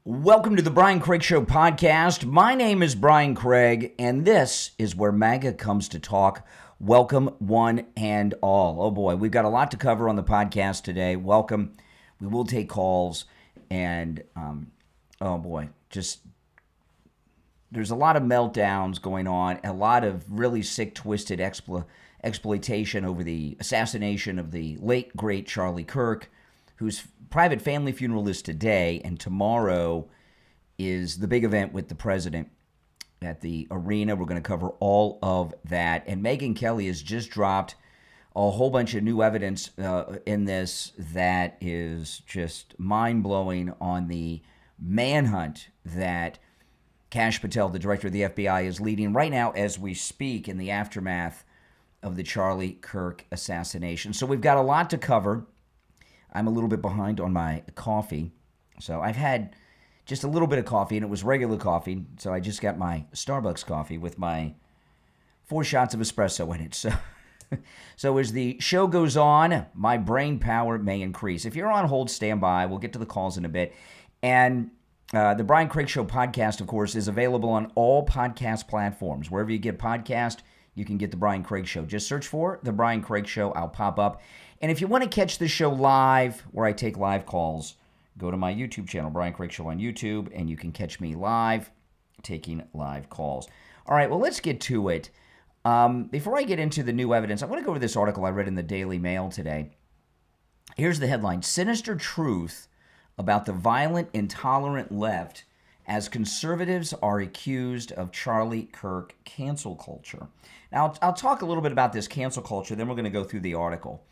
Welcome to the Brian Craig Show podcast. My name is Brian Craig, and this is where MAGA comes to talk. Welcome, one and all. Oh boy, we've got a lot to cover on the podcast today. Welcome. We will take calls, and oh boy, just there's a lot of meltdowns going on, a lot of really sick, twisted exploitation over the assassination of the late, great Charlie Kirk, whose private family funeral is today, and tomorrow is the big event with the president at the arena. We're going to cover all of that. And Megyn Kelly has just dropped a whole bunch of new evidence in this that is just mind-blowing on the manhunt that Kash Patel, the director of the FBI, is leading right now as we speak in the aftermath of the Charlie Kirk assassination. So we've got a lot to cover. I'm a little bit behind on my coffee. So I've had just a little bit of coffee, and it was regular coffee. So I just got my Starbucks coffee with my 4 shots of espresso in it. So as the show goes on, my brain power may increase. If you're on hold, stand by. We'll get to the calls in a bit. And the Brian Craig Show podcast, of course, is available on all podcast platforms. Wherever you get podcast, you can get the Brian Craig Show. Just search for the Brian Craig Show. I'll pop up. And if you want to catch the show live, where I take live calls, go to my YouTube channel, Brian Craig Show on YouTube, and you can catch me live, taking live calls. All right, well, let's get to it. Before I get into the new evidence, I want to go over this article I read in the Daily Mail today. Here's the headline: Sinister Truth About the Violent, Intolerant Left as Conservatives Are Accused of Charlie Kirk Cancel Culture. Now, I'll talk a little bit about this cancel culture, then we're going to go through the article.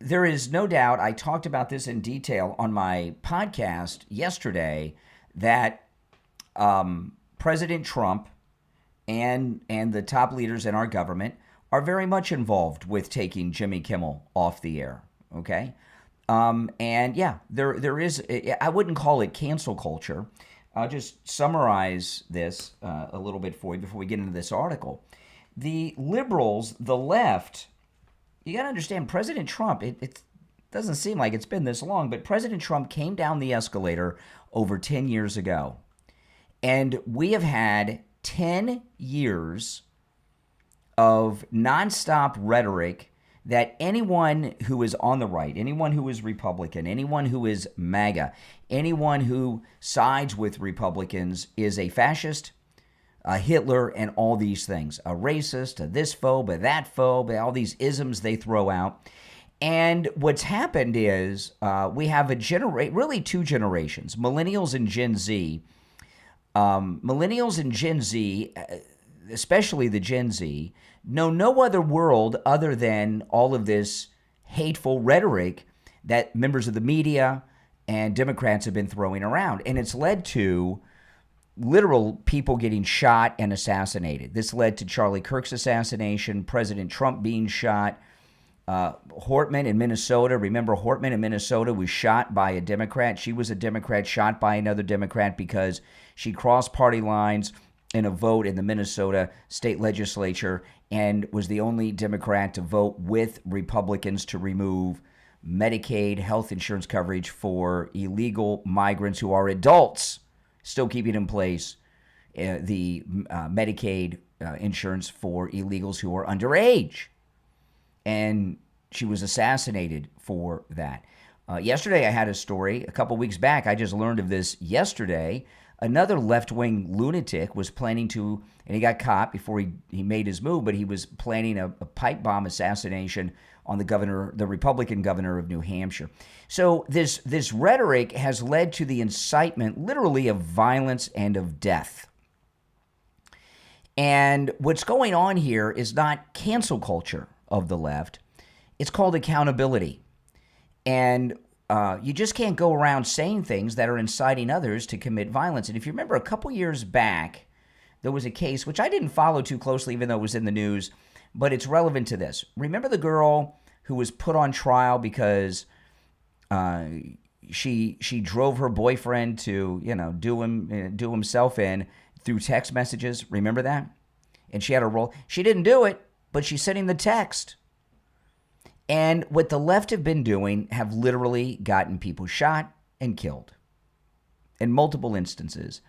There is no doubt, I talked about this in detail on my podcast yesterday, that President Trump and the top leaders in our government are very much involved with taking Jimmy Kimmel off the air, okay? And yeah, there is, I wouldn't call it cancel culture. I'll just summarize this a little bit for you before we get into this article. The liberals, the left, you got to understand, President Trump, it doesn't seem like it's been this long, but President Trump came down the escalator over 10 years ago. And we have had 10 years of nonstop rhetoric that anyone who is on the right, anyone who is Republican, anyone who is MAGA, anyone who sides with Republicans is a fascist, a Hitler, and all these things, a racist, a this phobe, a that phobe, all these isms they throw out. And what's happened is we have really 2 generations, millennials and Gen Z. Millennials and Gen Z, especially the Gen Z, know no other world other than all of this hateful rhetoric that members of the media and Democrats have been throwing around. And it's led to literal people getting shot and assassinated. This led to Charlie Kirk's assassination, President Trump being shot, Hortman in Minnesota. Remember, Hortman in Minnesota was shot by a Democrat. She was a Democrat shot by another Democrat because she crossed party lines in a vote in the Minnesota state legislature and was the only Democrat to vote with Republicans to remove Medicaid health insurance coverage for illegal migrants who are adults, still keeping in place the Medicaid insurance for illegals who are underage. And she was assassinated for that. Yesterday, I had a story. A couple weeks back, I just learned of this yesterday. Another left-wing lunatic was planning to, and he got caught before he made his move, but he was planning a pipe bomb assassination on the Republican governor of New Hampshire. So this rhetoric has led to the incitement, literally, of violence and of death. And what's going on here is not cancel culture of the left. It's called accountability. And you just can't go around saying things that are inciting others to commit violence. And if you remember, a couple years back, there was a case, which I didn't follow too closely, even though it was in the news, but it's relevant to this. Remember the girl who was put on trial because she drove her boyfriend to, do himself in through text messages? Remember that? And she had a role. She didn't do it, but she sent him the text. And what the left have been doing have literally gotten people shot and killed. in multiple instances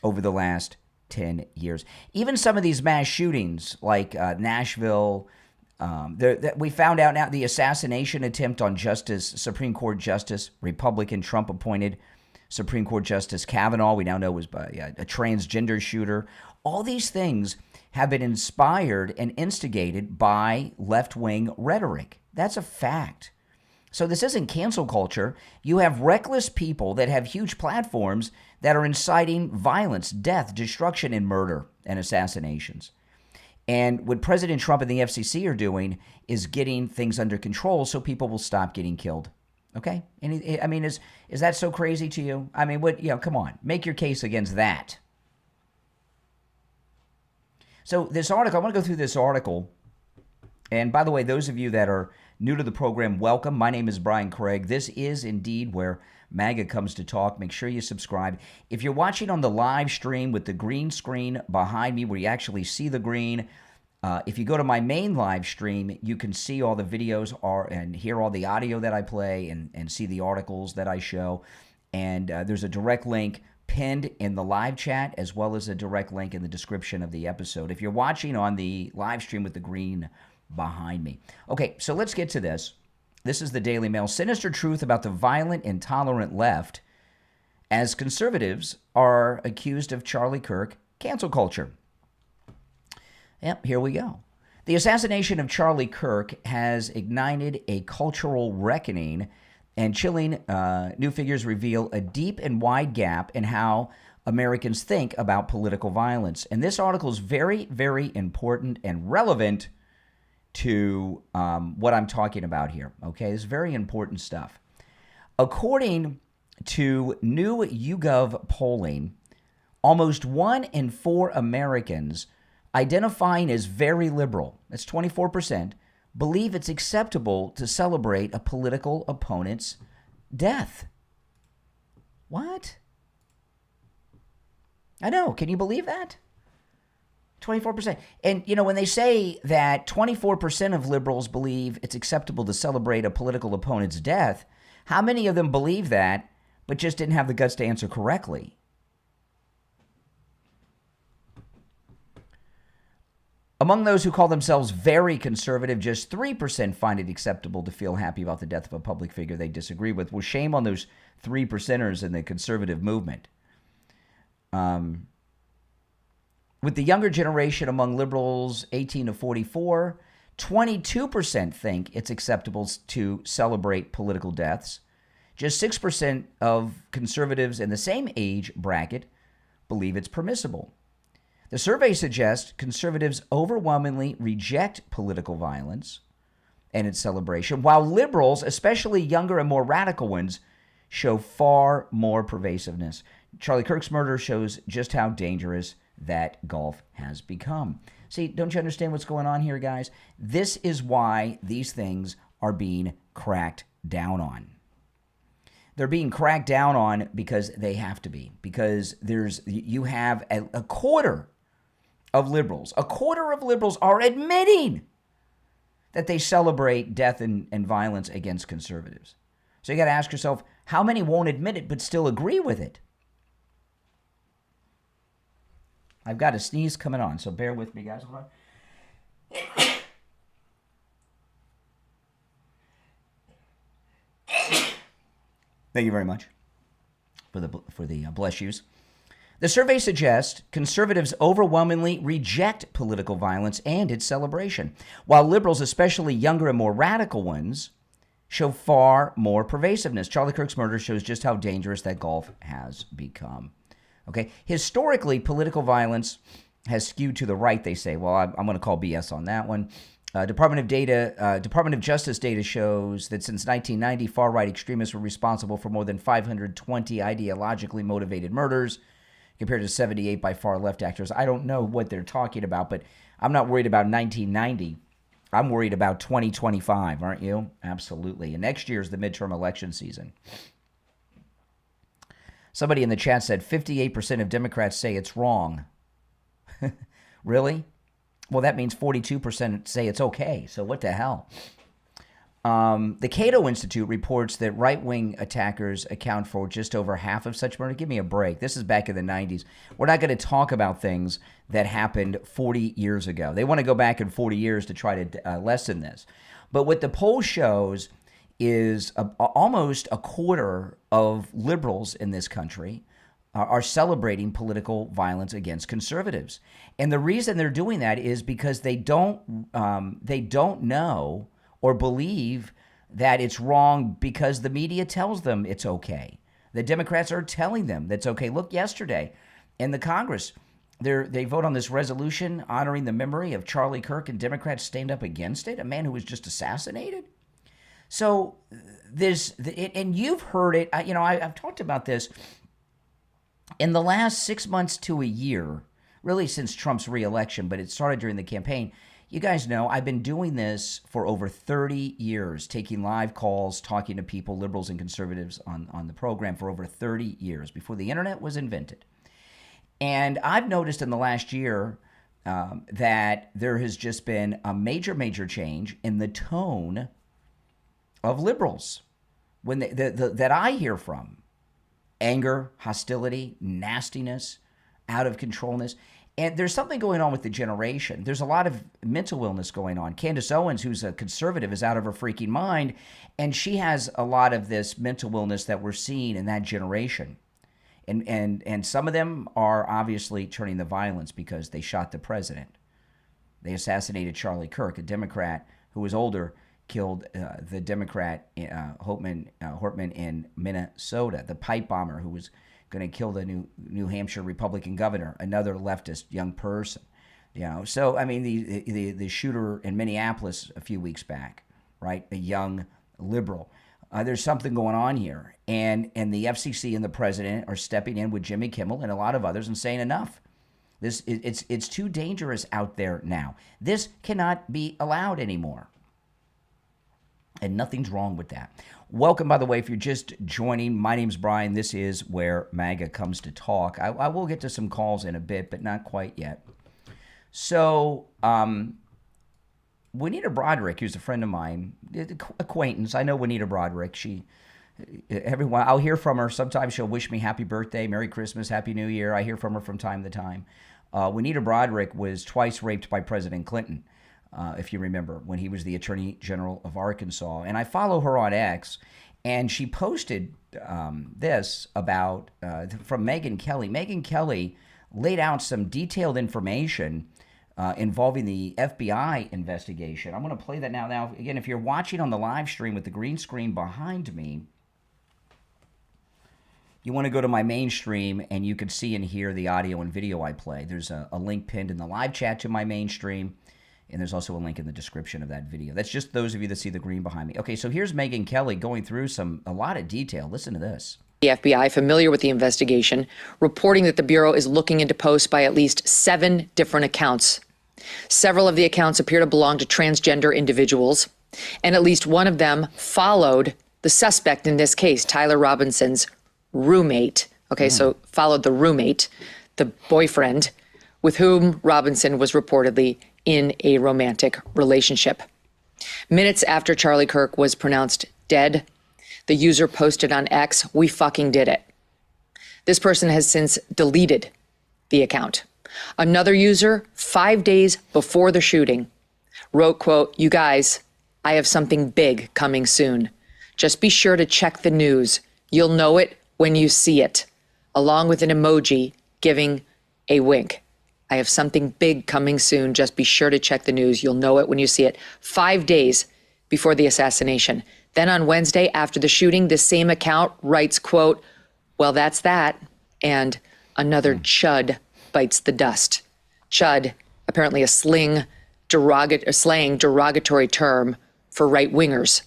over the last 10 years. Even some of these mass shootings like Nashville, we found out now the assassination attempt on Supreme Court Justice, Republican Trump-appointed Supreme Court Justice Kavanaugh, we now know was by a transgender shooter. All these things have been inspired and instigated by left-wing rhetoric. That's a fact. So this isn't cancel culture. You have reckless people that have huge platforms that are inciting violence, death, destruction, and murder and assassinations. And what President Trump and the FCC are doing is getting things under control so people will stop getting killed. Okay? And I mean, is that so crazy to you? I mean, come on. Make your case against that. So this article, I want to go through this article. And by the way, those of you that are new to the program, welcome. My name is Brian Craig. This is indeed where MAGA comes to talk. Make sure you subscribe. If you're watching on the live stream with the green screen behind me where you actually see the green, if you go to my main live stream, you can see all the videos and hear all the audio that I play and see the articles that I show. And there's a direct link pinned in the live chat as well as a direct link in the description of the episode. If you're watching on the live stream with the green behind me. Okay, so let's get to this. This is the Daily Mail. Sinister truth about the violent, intolerant left as conservatives are accused of Charlie Kirk cancel culture. Yep, here we go. The assassination of Charlie Kirk has ignited a cultural reckoning, and chilling new figures reveal a deep and wide gap in how Americans think about political violence. And this article is very, very important and relevant to what I'm talking about here, okay? It's very important stuff. According to new YouGov polling, almost 1 in 4 Americans identifying as very liberal, that's 24%, believe it's acceptable to celebrate a political opponent's death. What? I know, can you believe that? 24%. And, when they say that 24% of liberals believe it's acceptable to celebrate a political opponent's death, how many of them believe that but just didn't have the guts to answer correctly? Among those who call themselves very conservative, just 3% find it acceptable to feel happy about the death of a public figure they disagree with. Well, shame on those 3%ers in the conservative movement. With the younger generation among liberals 18 to 44, 22% think it's acceptable to celebrate political deaths. Just 6% of conservatives in the same age bracket believe it's permissible. The survey suggests conservatives overwhelmingly reject political violence and its celebration, while liberals, especially younger and more radical ones, show far more pervasiveness. Charlie Kirk's murder shows just how dangerous that gulf has become. See, don't you understand what's going on here, guys? This is why these things are being cracked down on. They're being cracked down on because they have to be. Because you have a quarter of liberals. A quarter of liberals are admitting that they celebrate death and violence against conservatives. So you got to ask yourself, how many won't admit it but still agree with it? I've got a sneeze coming on, so bear with me, guys. Hold on. Thank you very much for the bless yous. The survey suggests conservatives overwhelmingly reject political violence and its celebration, while liberals, especially younger and more radical ones, show far more pervasiveness. Charlie Kirk's murder shows just how dangerous that gulf has become. Okay, historically, political violence has skewed to the right, they say. Well, I'm going to call BS on that one. Department of Justice data shows that since 1990, far-right extremists were responsible for more than 520 ideologically motivated murders, compared to 78 by far-left actors. I don't know what they're talking about, but I'm not worried about 1990. I'm worried about 2025, aren't you? Absolutely. And next year is the midterm election season. Somebody in the chat said 58% of Democrats say it's wrong. Really? Well, that means 42% say it's okay. So what the hell? The Cato Institute reports that right-wing attackers account for just over half of such murder. Give me a break. This is back in the 90s. We're not going to talk about things that happened 40 years ago. They want to go back in 40 years to try to lessen this. But what the poll shows is almost a quarter of liberals in this country are celebrating political violence against conservatives. And the reason they're doing that is because they don't know or believe that it's wrong because the media tells them it's okay. The Democrats are telling them that's okay. Look, yesterday in the Congress, they vote on this resolution honoring the memory of Charlie Kirk, and Democrats stand up against it, a man who was just assassinated. So and you've heard it. I've talked about this in the last 6 months to a year, really since Trump's reelection, but it started during the campaign. You guys know I've been doing this for over 30 years, taking live calls, talking to people, liberals and conservatives on the program for over 30 years, before the internet was invented. And I've noticed in the last year that there has just been a major change in the tone of liberals when that I hear from. Anger, hostility, nastiness, out of controlness. And there's something going on with the generation. There's a lot of mental illness going on. Candace Owens, who's a conservative, is out of her freaking mind, and she has a lot of this mental illness that we're seeing in that generation. And some of them are obviously turning the violence because they shot the president. They assassinated Charlie Kirk, a Democrat who was older, killed the Democrat Hortman in Minnesota, the pipe bomber who was going to kill the New Hampshire Republican governor, another leftist young person. So I mean, the shooter in Minneapolis a few weeks back, right? A young liberal. There's something going on here, and the FCC and the president are stepping in with Jimmy Kimmel and a lot of others and saying enough. It's too dangerous out there now. This cannot be allowed anymore. And nothing's wrong with that. Welcome, by the way, if you're just joining. My name's Brian. This is where MAGA comes to talk. I will get to some calls in a bit, but not quite yet. So, Juanita Broderick, who's a friend of mine, acquaintance. I know Juanita Broderick. I'll hear from her. Sometimes she'll wish me happy birthday, Merry Christmas, Happy New Year. I hear from her from time to time. Juanita Broderick was twice raped by President Clinton. If you remember, when he was the Attorney General of Arkansas. And I follow her on X, and she posted this about from Megyn Kelly. Megyn Kelly laid out some detailed information involving the FBI investigation. I'm going to play that now. Now, again, if you're watching on the live stream with the green screen behind me, you want to go to my main stream, and you can see and hear the audio and video I play. There's a link pinned in the live chat to my main stream. And there's also a link in the description of that video. That's just those of you that see the green behind me. Okay, so here's Megyn Kelly going through a lot of detail. Listen to this. The FBI, familiar with the investigation, reporting that the Bureau is looking into posts by at least 7 different accounts. Several of the accounts appear to belong to transgender individuals, and at least one of them followed the suspect in this case, Tyler Robinson's roommate. Okay, so followed the roommate, the boyfriend, with whom Robinson was reportedly in a romantic relationship. Minutes after Charlie Kirk was pronounced dead, the user posted on X, "We fucking did it." This person has since deleted the account. Another user, 5 days before the shooting, wrote, quote, "You guys, I have something big coming soon. Just be sure to check the news. You'll know it when you see it," along with an emoji giving a wink. "I have something big coming soon. Just be sure to check the news. You'll know it when you see it." 5 days before the assassination. Then on Wednesday, after the shooting, the same account writes, quote, "Well, that's that." And another chud bites the dust. Chud, apparently a slang derogatory term for right-wingers.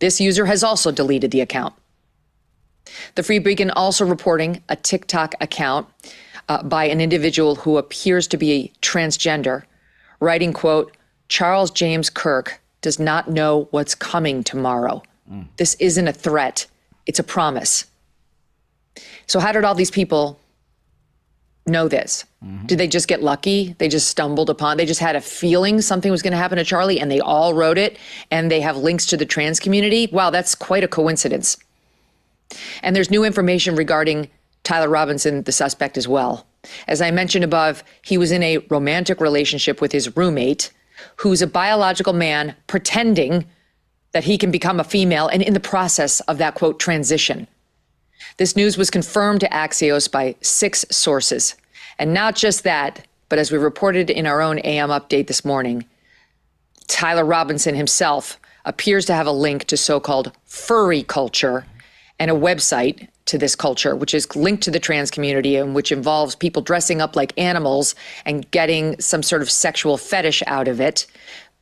This user has also deleted the account. The Free Beacon also reporting a TikTok account by an individual who appears to be transgender, writing, quote, "Charles James Kirk does not know what's coming tomorrow. This isn't a threat. It's a promise." So how did all these people know this? Did they just get lucky? They just they just had a feeling something was going to happen to Charlie and they all wrote it and they have links to the trans community? Wow, that's quite a coincidence. And there's new information regarding Tyler Robinson, the suspect, as well. As I mentioned above, he was in a romantic relationship with his roommate, who's a biological man pretending that he can become a female and in the process of that, quote, transition. This news was confirmed to Axios by 6 sources. And not just that, but as we reported in our own AM update this morning, Tyler Robinson himself appears to have a link to so-called furry culture and a website to this culture, which is linked to the trans community and which involves people dressing up like animals and getting some sort of sexual fetish out of it.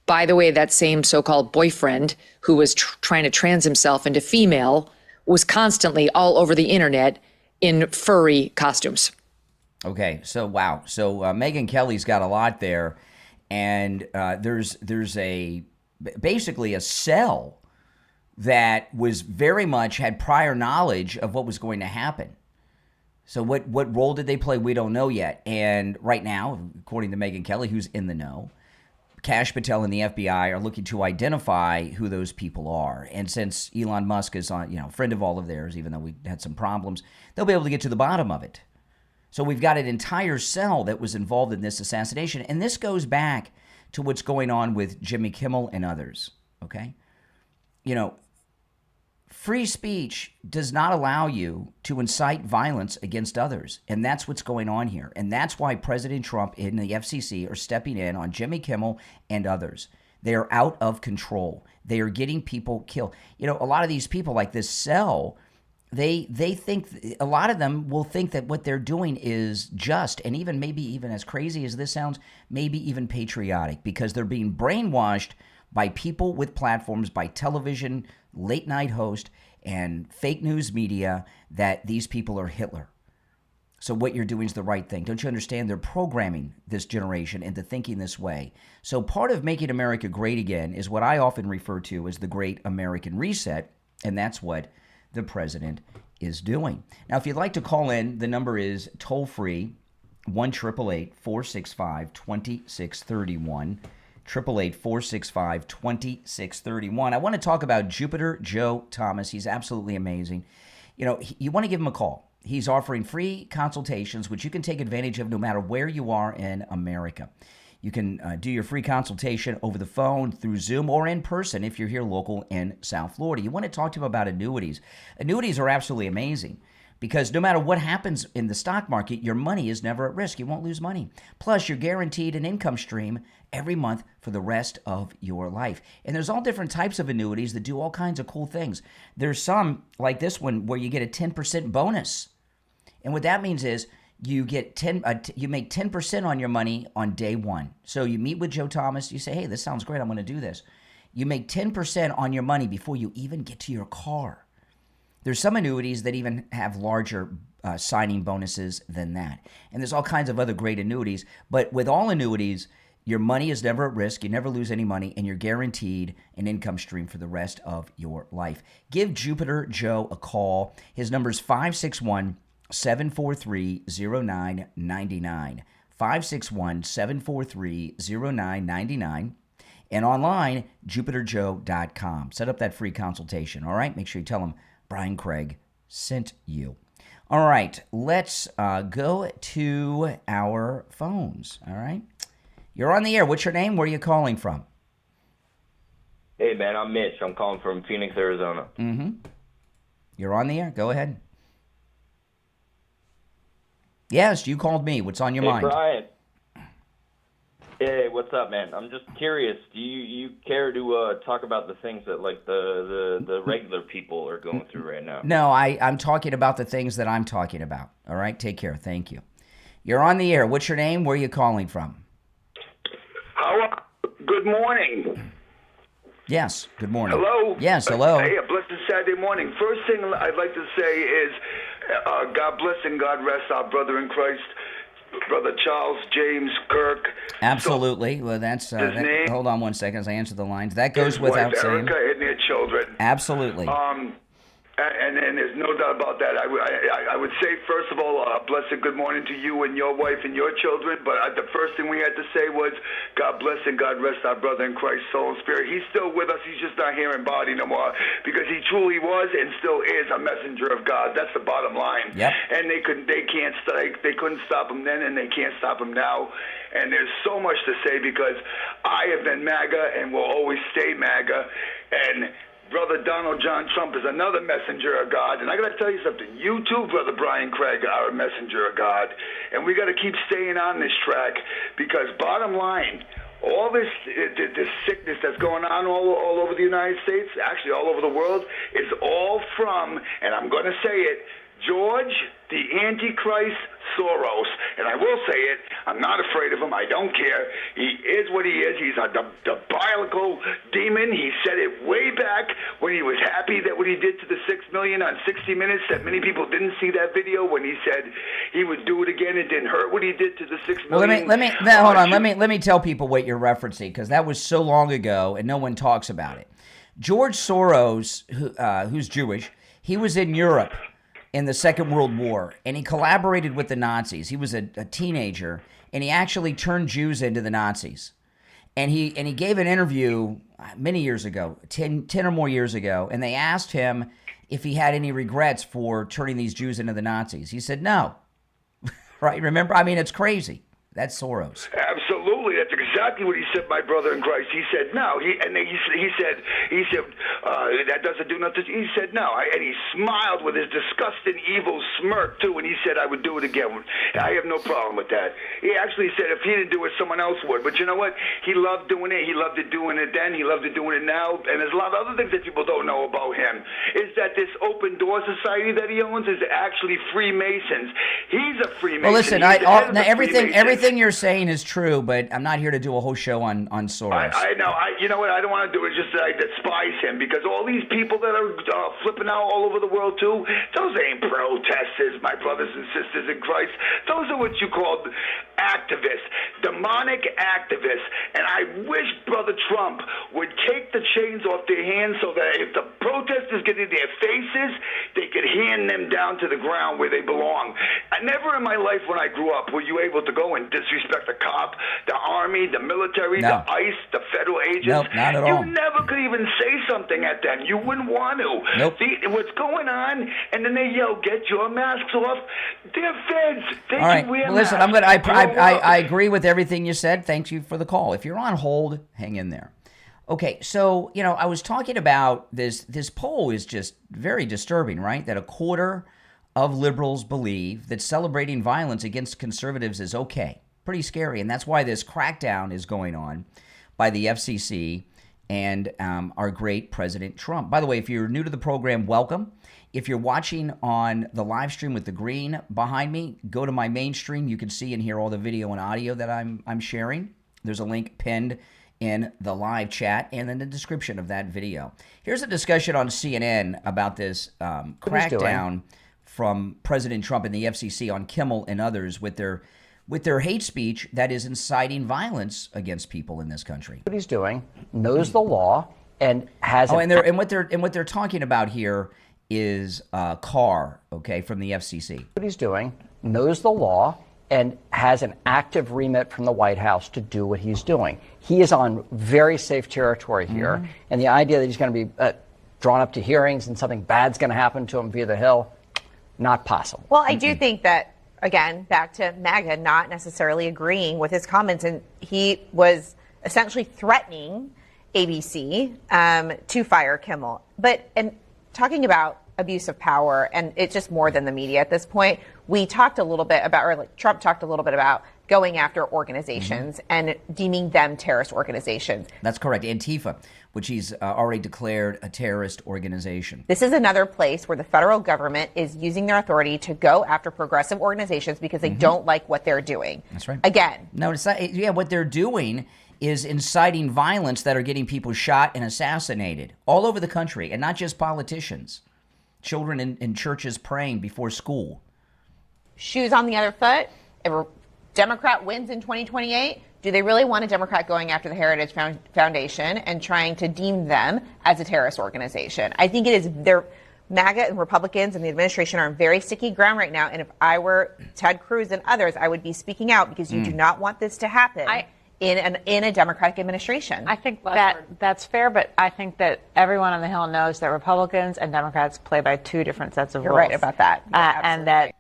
By the way, that same so-called boyfriend who was trying to trans himself into female was constantly all over the internet in furry costumes. Okay, so wow. So Megyn Kelly's got a lot there, and there's basically a cell that was very much had prior knowledge of what was going to happen. So what role did they play? We don't know yet. And right now, according to Megyn Kelly, who's in the know, Kash Patel and the FBI are looking to identify who those people are. And since Elon Musk is a friend of all of theirs, even though we had some problems, they'll be able to get to the bottom of it. So we've got an entire cell that was involved in this assassination. And this goes back to what's going on with Jimmy Kimmel and others, okay? Free speech does not allow you to incite violence against others. And that's what's going on here. And that's why President Trump and the FCC are stepping in on Jimmy Kimmel and others. They are out of control. They are getting people killed. A lot of these people, like this cell, they think, a lot of them will think that what they're doing is just, and maybe even as crazy as this sounds, maybe even patriotic, because they're being brainwashed by people with platforms, by television, late night host, and fake news media that these people are Hitler. So what you're doing is the right thing. Don't you understand? They're programming this generation into thinking this way. So part of making America great again is what I often refer to as the Great American Reset, and that's what the president is doing. Now, if you'd like to call in, the number is toll-free, 1-888-465-2631. 888-465-2631. I want to talk about Jupiter Joe Thomas. He's absolutely amazing. You want to give him a call. He's offering free consultations, which you can take advantage of no matter where you are in America. You can do your free consultation over the phone, through Zoom, or in person if you're here local in South Florida. You want to talk to him about annuities. Annuities are absolutely amazing, because no matter what happens in the stock market, your money is never at risk. You won't lose money. Plus, you're guaranteed an income stream every month for the rest of your life. And there's all different types of annuities that do all kinds of cool things. There's some, like this one, where you get a 10% bonus. And what that means is you get you make 10% on your money on day one. So you meet with Joe Thomas, you say, hey, this sounds great, I'm going to do this. You make 10% on your money before you even get to your car. There's some annuities that even have larger signing bonuses than that. And there's all kinds of other great annuities. But with all annuities, your money is never at risk. You never lose any money, and you're guaranteed an income stream for the rest of your life. Give Jupiter Joe a call. His number is 561-743-0999. 561-743-0999. And online, jupiterjoe.com. Set up that free consultation, all right? Make sure you tell him Brian Craig sent you. All right, let's go to our phones, all right? You're on the air. What's your name? Where are you calling from? Hey, man, I'm Mitch. I'm calling from Phoenix, Arizona. Mm-hmm. You're on the air. Go ahead. Yes, you called me. What's on your mind? Hey, Brian. Hey, what's up, man? I'm just curious. Do you care to talk about the things that, like, the regular people are going through right now? No, I'm talking about the things that I'm talking about. All right? Take care. Thank you. You're on the air. What's your name? Where are you calling from? Good morning. Yes, good morning. Hello? Yes, hello. Hey, a blessed Saturday morning. First thing I'd like to say is God bless and God rest our brother in Christ, Brother Charles James Kirk. Absolutely. Well, that's hold on one second as I answer the lines. That goes his without wife, saying. Erica, and their children. Absolutely. And there's no doubt about that. I would say, first of all, blessed good morning to you and your wife and your children. But the first thing we had to say was, God bless and God rest our brother in Christ, soul and spirit. He's still with us. He's just not here in body no more, because he truly was and still is a messenger of God. That's the bottom line. Yep. And they couldn't stop him then, and they can't stop him now. And there's so much to say, because I have been MAGA and will always stay MAGA. And Brother Donald John Trump is another messenger of God. And I got to tell you something. You too, Brother Brian Craig, are a messenger of God. And we got to keep staying on this track, because bottom line, all this sickness that's going on all over the United States, actually all over the world, is all from, and I'm going to say it, George the Antichrist Soros. And I will say it, I'm not afraid of him. I don't care. He is what he is. He's a diabolical demon. He said it way back when he was happy that what he did to the 6 million on 60 Minutes, that many people didn't see that video when he said he would do it again. It didn't hurt what he did to the 6 million. Well, hold on. Let me tell people what you're referencing, because that was so long ago and no one talks about it. George Soros, who's Jewish, he was in Europe in the Second World War, and he collaborated with the Nazis. He was a teenager, and he actually turned Jews into the Nazis. And he gave an interview many years ago, 10 or more years ago, and they asked him if he had any regrets for turning these Jews into the Nazis. He said no. Right? Remember? I mean, it's crazy. That's Soros. Absolutely, that's exactly what he said, my brother in Christ. He said no. He said that doesn't do nothing. He said no, and he smiled with his disgusting, evil smirk too. And he said, "I would do it again. I have no problem with that." He actually said if he didn't do it, someone else would. But you know what? He loved doing it. He loved it doing it then. He loved it doing it now. And there's a lot of other things that people don't know about him. Is that this open door society that he owns is actually Freemasons. He's a Freemason. Well, listen, everything you're saying is true, but I'm not here to do a whole show on Soros. I know. You know what I don't want to do is just I despise him, because all these people that are flipping out all over the world too, those ain't protesters, my brothers and sisters in Christ. Those are what you call activists, demonic activists. And I wish Brother Trump would take the chains off their hands, so that if the protesters get in their faces, they could hand them down to the ground where they belong. Never in my life when I grew up were you able to go and disrespect the cop, the army, the military, No. the ICE, the federal agents. Nope, not at all. You never could even say something at them. You wouldn't want to. Nope. See what's going on, and then they yell, "Get your masks off." They're feds. They All right. can wear Well, listen, masks. I agree with everything you said. Thank you for the call. If you're on hold, hang in there. Okay, so, I was talking about this poll is just very disturbing, right? That a quarter of liberals believe that celebrating violence against conservatives is okay. Pretty scary, and that's why this crackdown is going on by the FCC and our great President Trump. By the way, if you're new to the program, welcome. If you're watching on the live stream with the green behind me, go to my main stream. You can see and hear all the video and audio that I'm sharing. There's a link pinned in the live chat and in the description of that video. Here's a discussion on CNN about this crackdown from President Trump and the FCC on Kimmel and others with their hate speech that is inciting violence against people in this country. What he's doing, knows the law, and has. And what they're talking about here is Carr, okay, from the FCC. What he's doing, knows the law, and has an active remit from the White House to do what he's doing. He is on very safe territory here, and the idea that he's going to be drawn up to hearings and something bad's going to happen to him via the Hill, not possible. Well, I do think that, again, back to MAGA not necessarily agreeing with his comments, and he was essentially threatening ABC to fire Kimmel. And talking about abuse of power, and it's just more than the media at this point, we talked a little bit about, or like Trump talked a little bit about going after organizations and deeming them terrorist organizations. That's correct. Antifa, which he's already declared a terrorist organization. This is another place where the federal government is using their authority to go after progressive organizations because they don't like what they're doing. That's right. Again. No, it's not. Yeah, what they're doing is inciting violence that are getting people shot and assassinated all over the country, and not just politicians. Children in churches praying before school. Shoes on the other foot. If a Democrat wins in 2028, do they really want a Democrat going after the Heritage Foundation and trying to deem them as a terrorist organization? I think it is MAGA and Republicans and the administration are on very sticky ground right now. And if I were Ted Cruz and others, I would be speaking out because you do not want this to happen in a Democratic administration. I think that's fair, but I think that everyone on the Hill knows that Republicans and Democrats play by two different sets of You're rules. right about that. And that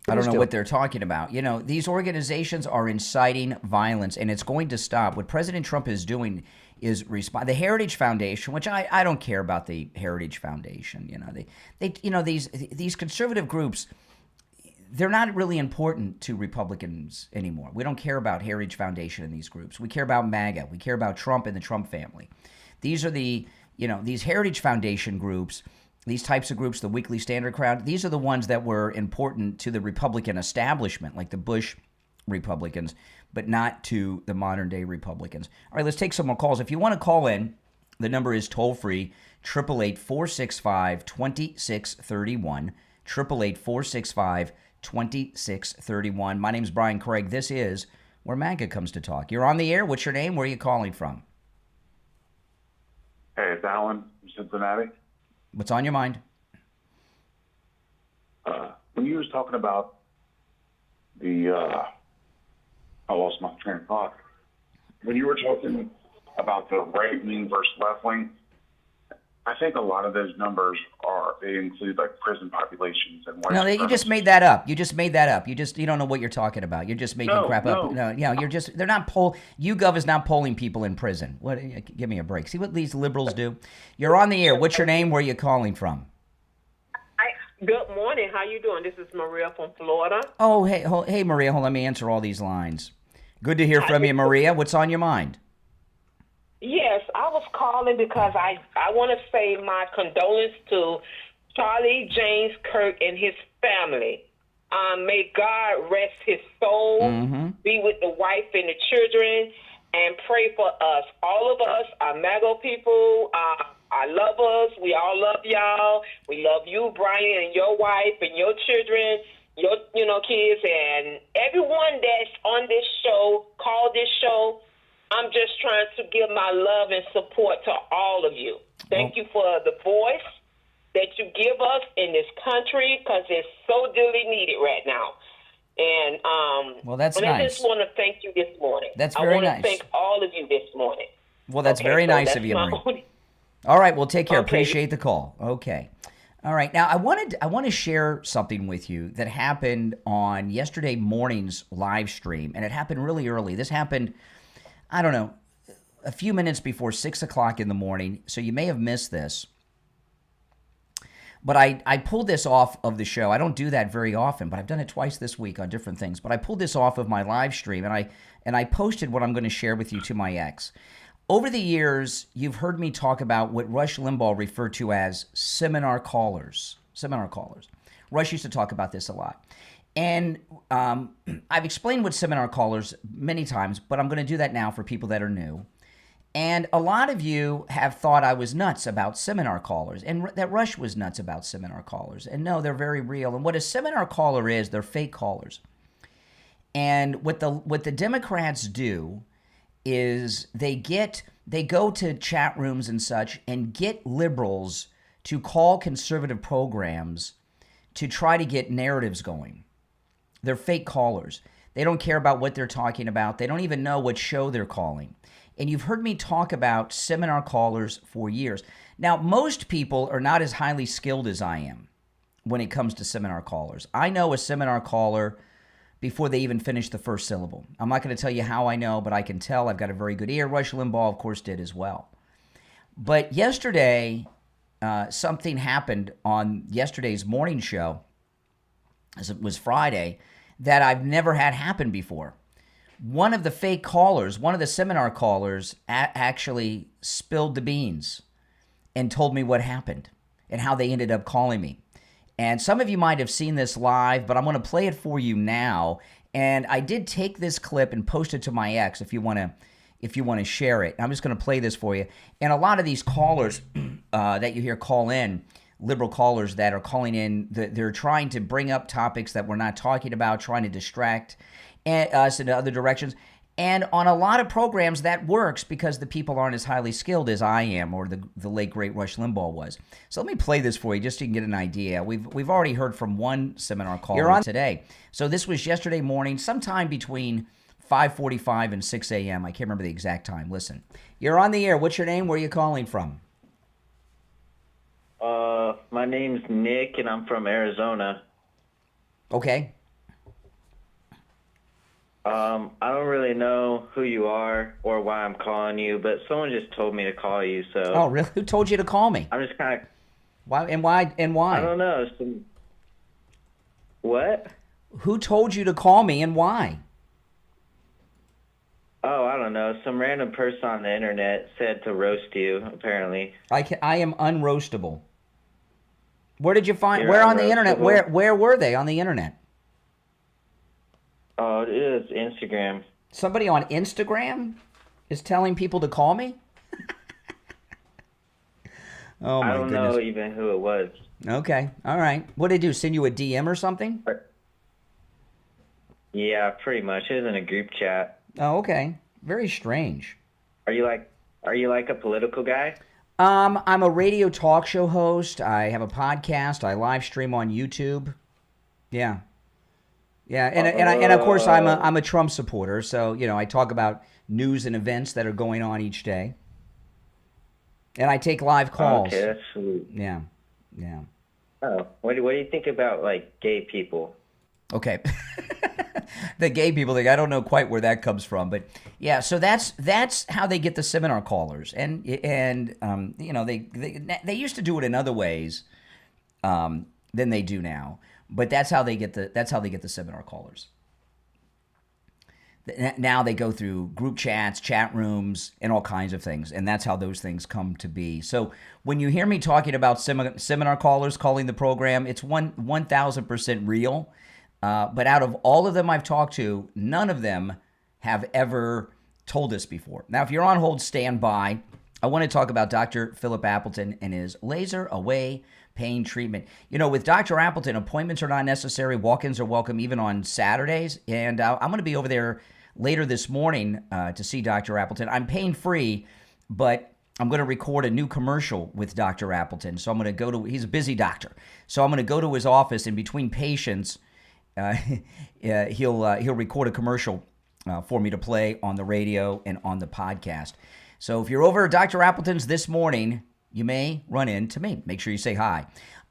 I don't know what they're talking about. You know, these organizations are inciting violence, and it's going to stop. What President Trump is doing is respond. The Heritage Foundation, which I don't care about the Heritage Foundation. You know, these conservative groups, they're not really important to Republicans anymore. We don't care about Heritage Foundation and these groups. We care about MAGA. We care about Trump and the Trump family. These are these Heritage Foundation groups. These types of groups, the Weekly Standard crowd, these are the ones that were important to the Republican establishment, like the Bush Republicans, but not to the modern-day Republicans. All right, let's take some more calls. If you want to call in, the number is toll-free, 888-465-2631, 888-465-2631. My name's Brian Craig. This is Where MAGA Comes to Talk. You're on the air. What's your name? Where are you calling from? Hey, it's Alan from Cincinnati. What's on your mind? When you was talking about I lost my train of thought. When you were talking about the right wing versus left wing, I think a lot of those numbers they include like prison populations and white. No, you just made that up. You don't know what you're talking about. You're just making crap up. No, they're not YouGov is not polling people in prison. What? Give me a break. See what these liberals do? You're on the air. What's your name? Where are you calling from? Good morning. How you doing? This is Maria from Florida. Oh, hey, Maria. Hold on, let me answer all these lines. Good to hear from you, Maria. What's on your mind? Yes, I was calling because I want to say my condolence to Charlie James Kirk and his family. May God rest his soul, be with the wife and the children, and pray for us. All of us are MAGA people, our lovers. We all love y'all. We love you, Brian, and your wife and your children, your kids, and everyone that's on this show, call this show. I'm just trying to give my love and support to all of you. Thank you for the voice that you give us in this country because it's so dearly needed right now. And that's nice. I just want to thank you this morning. That's very nice. I want to thank all of you this morning. Well, that's very nice of you, Maria. All right, well, take care. Okay. Appreciate the call. Okay. All right. Now, I want to share something with you that happened on yesterday morning's live stream, and it happened really early. This happened, I don't know, a few minutes before 6 o'clock in the morning, so you may have missed this. But I pulled this off of the show. I don't do that very often, but I've done it twice this week on different things. But I pulled this off of my live stream, and I posted what I'm going to share with you to my ex. Over the years, you've heard me talk about what Rush Limbaugh referred to as seminar callers. Seminar callers. Rush used to talk about this a lot. And I've explained what seminar callers many times, but I'm going to do that now for people that are new. And a lot of you have thought I was nuts about seminar callers, and that Rush was nuts about seminar callers. And no, they're very real. And what a seminar caller is, they're fake callers. And what the Democrats do is they go to chat rooms and such and get liberals to call conservative programs to try to get narratives going. They're fake callers. They don't care about what they're talking about. They don't even know what show they're calling. And you've heard me talk about seminar callers for years. Now, most people are not as highly skilled as I am when it comes to seminar callers. I know a seminar caller before they even finish the first syllable. I'm not going to tell you how I know, but I can tell. I've got a very good ear. Rush Limbaugh, of course, did as well. But yesterday, something happened on yesterday's morning show, as it was Friday, that I've never had happen before. One of the fake callers, one of the seminar callers, actually spilled the beans and told me what happened and how they ended up calling me. And some of you might have seen this live, but I'm going to play it for you now. And I did take this clip and post it to my ex if you want to share it. I'm just going to play this for you. And a lot of these callers that you hear call in, liberal callers that are calling in, they're trying to bring up topics that we're not talking about, trying to distract us in other directions. And on a lot of programs, that works because the people aren't as highly skilled as I am or the late, great Rush Limbaugh was. So let me play this for you just so you can get an idea. We've already heard from one seminar caller today. So this was yesterday morning, sometime between 5:45 and 6 a.m. I can't remember the exact time. Listen. You're on the air. What's your name? Where are you calling from? My name's Nick, and I'm from Arizona. Okay. I don't really know who you are or why I'm calling you, but someone just told me to call you, so... Oh, really? Who told you to call me? I'm just kind of... Why? I don't know. What? Who told you to call me and why? Oh, I don't know. Some random person on the internet said to roast you, apparently. I am unroastable. Where did you find... You're where on the internet? unroastable? Where were they on the internet? Oh, it is Instagram. Somebody on Instagram is telling people to call me? Oh, my I don't goodness. know even who it was. Okay. All right. What did they do? Send you a DM or something? Yeah, pretty much. It was in a group chat. Oh, okay. Very strange. Are you like a political guy? I'm a radio talk show host. I have a podcast. I live stream on YouTube. Yeah. Yeah, and of course I'm a Trump supporter, so I talk about news and events that are going on each day, and I take live calls. Okay, that's sweet. Yeah. Oh, what do you think about like gay people? Okay, the gay people thing. I don't know quite where that comes from, but yeah. So that's how they get the seminar callers, and they used to do it in other ways than they do now. But that's how they get the seminar callers. Now they go through group chats, chat rooms, and all kinds of things, and that's how those things come to be. So when you hear me talking about seminar callers calling the program, it's 1,000% real. But out of all of them I've talked to, none of them have ever told us before. Now, if you're on hold, stand by. I want to talk about Dr. Philip Appleton and his laser away pain treatment. With Dr. Appleton, appointments are not necessary. Walk-ins are welcome even on Saturdays. And I'm going to be over there later this morning to see Dr. Appleton. I'm pain-free, but I'm going to record a new commercial with Dr. Appleton. So I'm going to go to, he's a busy doctor. So I'm going to go to his office, and between patients, he'll record a commercial for me to play on the radio and on the podcast. So if you're over at Dr. Appleton's this morning, you may run into me. Make sure you say hi.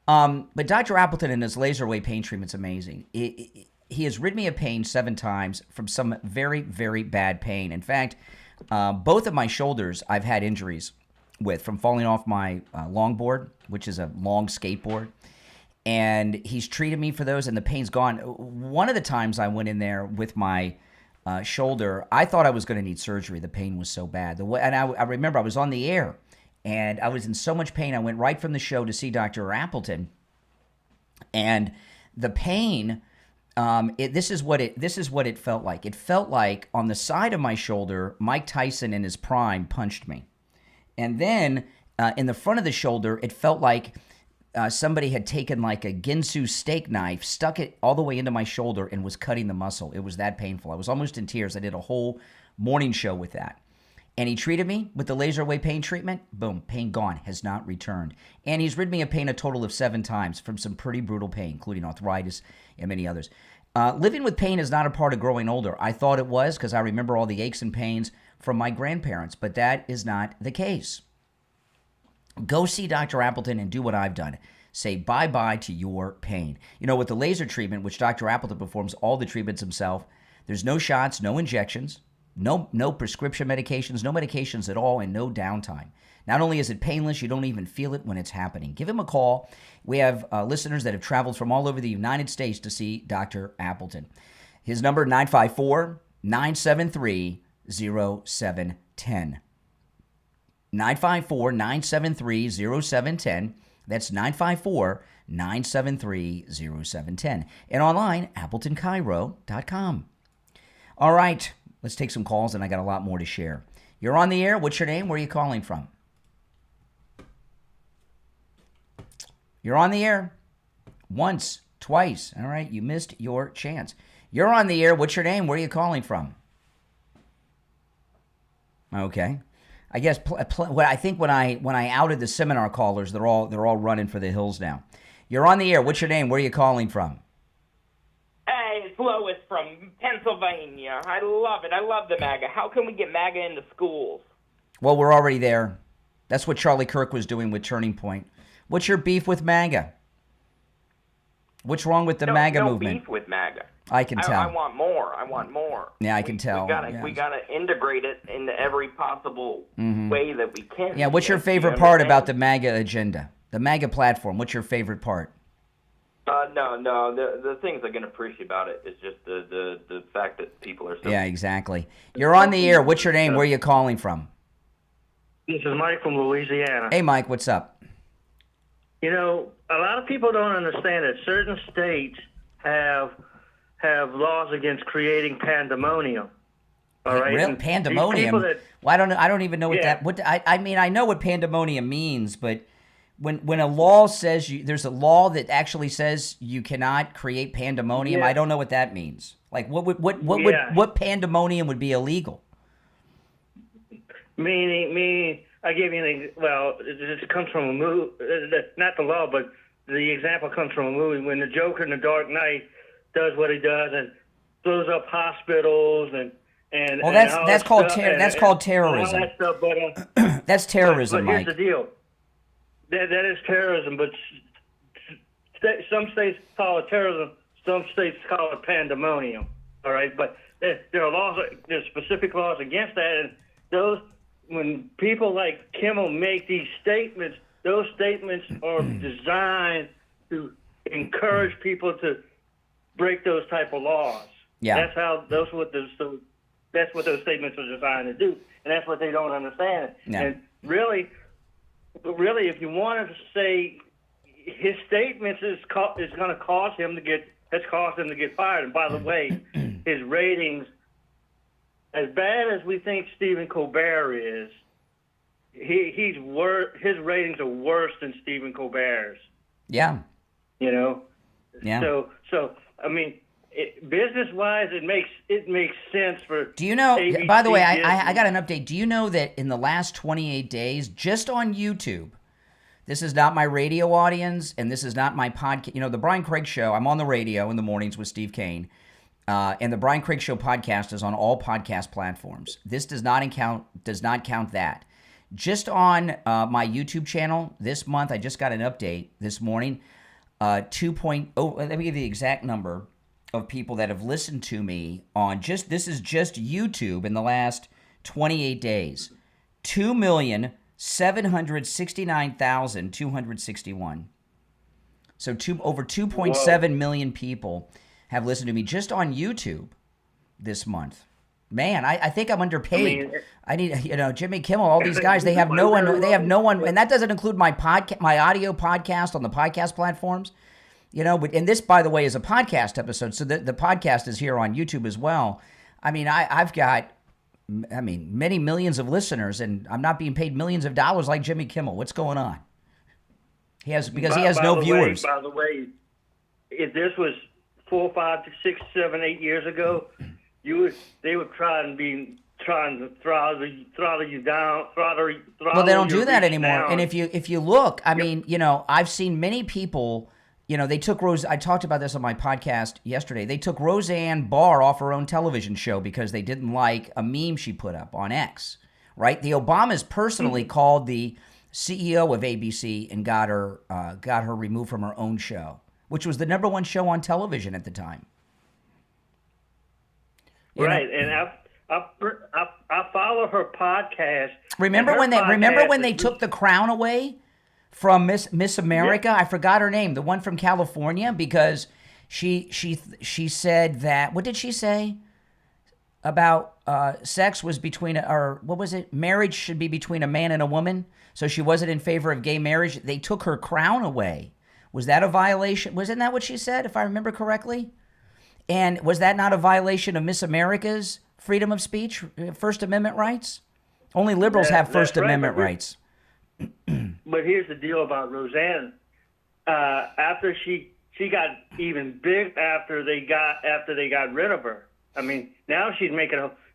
But Dr. Appleton and his laser away pain treatment's amazing. He has rid me of pain 7 times from some very, very bad pain. In fact, both of my shoulders I've had injuries with from falling off my longboard, which is a long skateboard. And he's treated me for those, and the pain's gone. One of the times I went in there with my shoulder, I thought I was going to need surgery. The pain was so bad. And I remember I was on the air, and I was in so much pain. I went right from the show to see Dr. Appleton, and the pain. This is what it felt like. It felt like on the side of my shoulder, Mike Tyson in his prime punched me, and then in the front of the shoulder, it felt like somebody had taken like a Ginsu steak knife, stuck it all the way into my shoulder, and was cutting the muscle. It was that painful. I was almost in tears. I did a whole morning show with that. And he treated me with the laser away pain treatment. Boom, pain gone, has not returned. And he's rid me of pain a total of 7 times from some pretty brutal pain, including arthritis and many others. Living with pain is not a part of growing older. I thought it was because I remember all the aches and pains from my grandparents, but that is not the case. Go see Dr. Appleton and do what I've done. Say bye-bye to your pain. With the laser treatment, which Dr. Appleton performs all the treatments himself, there's no shots, no injections, no prescription medications, no medications at all, and no downtime. Not only is it painless, you don't even feel it when it's happening. Give him a call. We have listeners that have traveled from all over the United States to see Dr. Appleton. His number, 954-973-0710. 954-973-0710. That's 954-973-0710. And online, AppletonCairo.com. All right, let's take some calls, and I got a lot more to share. You're on the air. What's your name? Where are you calling from? You're on the air. Once, twice. All right, you missed your chance. You're on the air. What's your name? Where are you calling from? Okay. I guess what I think when I outed the seminar callers, they're all running for the hills now. You're on the air. What's your name? Where are you calling from? Hey, it's Lois from Pennsylvania. I love it. I love the MAGA. How can we get MAGA into schools? Well, we're already there. That's what Charlie Kirk was doing with Turning Point. What's your beef with MAGA? What's wrong with the MAGA movement? No beef with MAGA. I can tell. I want more. I want more. Yeah, I can tell. We gotta integrate it into every possible way that we can. Yeah, what's your favorite part about the MAGA agenda? The MAGA platform, what's your favorite part? No. The things I'm gonna appreciate about it is just the fact that people are so... Yeah, exactly. You're on the air. What's your name? Where are you calling from? This is Mike from Louisiana. Hey, Mike, what's up? You know, a lot of people don't understand that certain states have laws against creating pandemonium. All right, real pandemonium. Well, I don't even know what that. I mean, I know what pandemonium means, but when a law says there's a law that actually says you cannot create pandemonium, I don't know what that means. Like, what pandemonium would be illegal? Meaning, I give you an well. This comes from a movie, not the law, but the example comes from a movie when the Joker in The Dark Knight does what he does and blows up hospitals and that's called terrorism. And all that stuff, but that's terrorism, but Mike. Here's the deal. That is terrorism, but some states call it terrorism. Some states call it pandemonium. All right, but there are laws. There's specific laws against that, and those. When people like Kimmel make these statements, those statements are designed to encourage people to break those type of laws. Yeah, that's what those statements are designed to do, and that's what they don't understand. Yeah. And really, if you wanted to say his statements is going to cause him to get fired. And by the way, his ratings. As bad as we think Stephen Colbert is, his ratings are worse than Stephen Colbert's. Yeah. You know. Yeah. So I mean, business-wise, it makes sense for. Do you know? ABC, by the way, I got an update. Do you know that in the last 28 days, just on YouTube, this is not my radio audience, and this is not my podcast. You know, the Brian Craig Show. I'm on the radio in the mornings with Steve Kane. And the Brian Craig Show podcast is on all podcast platforms. This does not count that. Just on my YouTube channel this month, I just got an update this morning. Let me give you the exact number of people that have listened to me on this is just YouTube in the last 28 days. 2,769,261. So over 2.7 million people have listened to me just on YouTube this month. Man, I think I'm underpaid. I need, Jimmy Kimmel, all these guys, they have no one, and that doesn't include my audio podcast on the podcast platforms. And this, by the way, is a podcast episode, so the podcast is here on YouTube as well. I mean, I've got many millions of listeners, and I'm not being paid millions of dollars like Jimmy Kimmel. What's going on? He has no viewers. By the way, if this was 4, 5, 6, 7, 8 years ago, they would trying to throttle you down. Well, they don't do that anymore. Down. And if you look, I mean, I've seen many people. They took Rose. I talked about this on my podcast yesterday. They took Roseanne Barr off her own television show because they didn't like a meme she put up on X. Right? The Obamas personally called the CEO of ABC and got her removed from her own show, which was the #1 show on television at the time. Right, and I follow her podcast. Remember when they took the crown away from Miss America? Yeah. I forgot her name, the one from California, because she said that, what did she say about sex was between, or what was it? Marriage should be between a man and a woman. So she wasn't in favor of gay marriage. They took her crown away. Was that a violation? Wasn't that what she said, if I remember correctly? And was that not a violation of Miss America's freedom of speech, First Amendment rights? Only liberals have First Amendment rights. But here's the deal about Roseanne. After she got even big after they got rid of her. I mean, now she's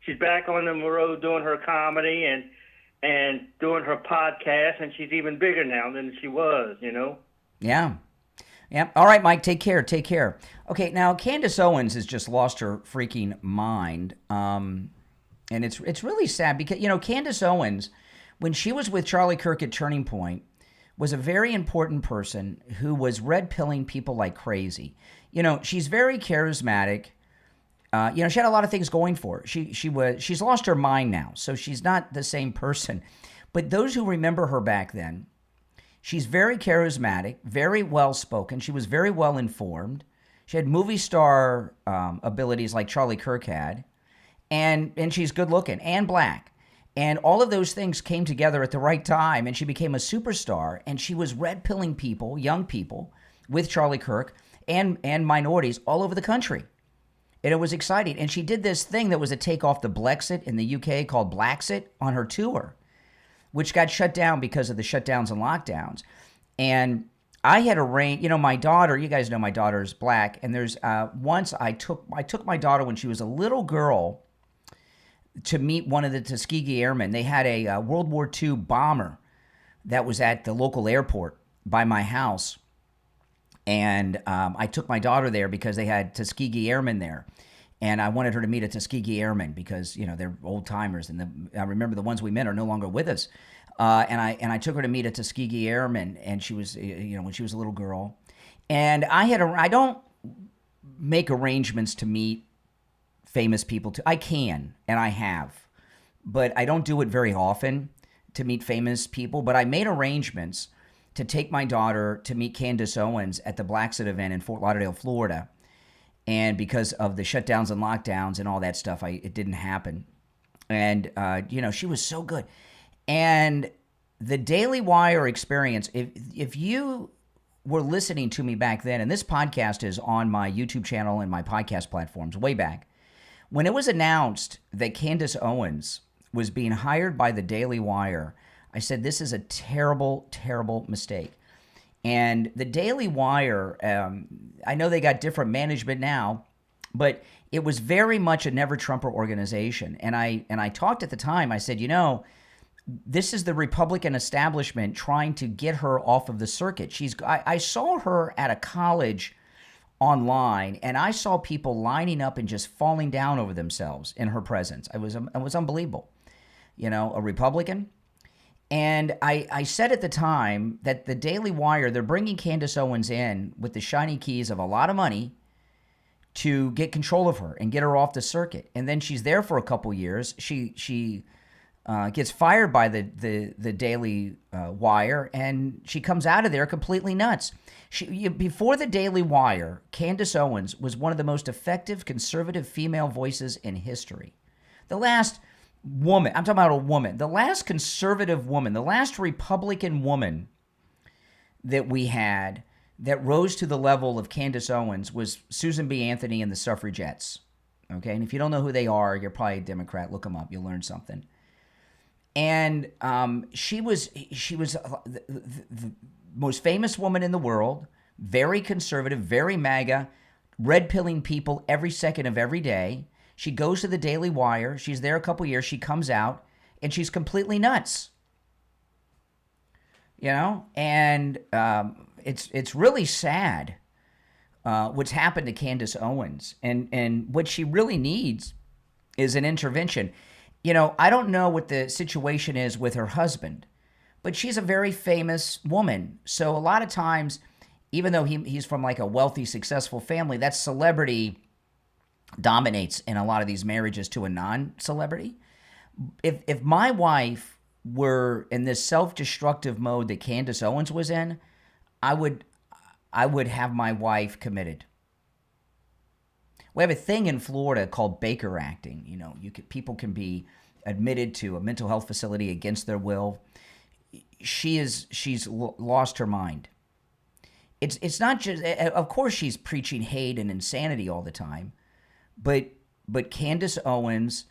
she's back on the road doing her comedy and doing her podcast, and she's even bigger now than she was, you know? Yeah. Yeah. All right, Mike, take care. Take care. Okay, now Candace Owens has just lost her freaking mind. And it's really sad because, you know, Candace Owens, when she was with Charlie Kirk at Turning Point, was a very important person who was red-pilling people like crazy. You know, she's very charismatic. You know, she had a lot of things going for her. She's lost her mind now, so she's not the same person. But those who remember her back then, she's very charismatic, very well-spoken. She was very well-informed. She had movie star abilities like Charlie Kirk had, and she's good-looking and black. And all of those things came together at the right time, and she became a superstar, and she was red-pilling people, young people, with Charlie Kirk and minorities all over the country. And it was exciting. And she did this thing that was a takeoff the Blexit in the UK called Blaxit on her tour, which got shut down because of the shutdowns and lockdowns. And I had arranged, you know, my daughter, you guys know my daughter's black, and there's once I took my daughter when she was a little girl to meet one of the Tuskegee Airmen. They had a World War II bomber that was at the local airport by my house. And I took my daughter there because they had Tuskegee Airmen there. And I wanted her to meet a Tuskegee Airman because, you know, they're old timers. And I remember the ones we met are no longer with us. And I took her to meet a Tuskegee Airman, and she was, you know, when she was a little girl. And I don't make arrangements to meet famous people. I can, and I have, but I don't do it very often to meet famous people. But I made arrangements to take my daughter to meet Candace Owens at the Blaxit event in Fort Lauderdale, Florida. And because of the shutdowns and lockdowns and all that stuff, it didn't happen. And, you know, she was so good. And the Daily Wire experience, if you were listening to me back then, and this podcast is on my YouTube channel and my podcast platforms way back, when it was announced that Candace Owens was being hired by the Daily Wire, I said, this is a terrible, terrible mistake. And the Daily Wire, I know they got different management now, but it was very much a never-Trumper organization. And I talked at the time, I said, you know, this is the Republican establishment trying to get her off of the circuit. I saw her at a college online, and I saw people lining up and just falling down over themselves in her presence. It was unbelievable. You know, a Republican. And I said at the time that the Daily Wire, they're bringing Candace Owens in with the shiny keys of a lot of money to get control of her and get her off the circuit. And then she's there for a couple years. She gets fired by the Daily Wire, and she comes out of there completely nuts. Before the Daily Wire, Candace Owens was one of the most effective conservative female voices in history. The last woman, I'm talking about a woman, the last conservative woman, the last Republican woman that we had that rose to the level of Candace Owens was Susan B. Anthony and the suffragettes. Okay, and if you don't know who they are, you're probably a Democrat. Look them up. You'll learn something. And she was the most famous woman in the world, very conservative, very MAGA, red-pilling people every second of every day. She goes to the Daily Wire. She's there a couple years. She comes out, and she's completely nuts. You know? And it's really sad what's happened to Candace Owens. And what she really needs is an intervention. You know, I don't know what the situation is with her husband, but she's a very famous woman. So a lot of times, even though he's from like a wealthy, successful family, that celebrity dominates in a lot of these marriages to a non-celebrity. If my wife were in this self-destructive mode that Candace Owens was in, I would have my wife committed. We have a thing in Florida called Baker acting. You know, people can be admitted to a mental health facility against their will. She's lost her mind. It's not just, of course she's preaching hate and insanity all the time, but Candace Owens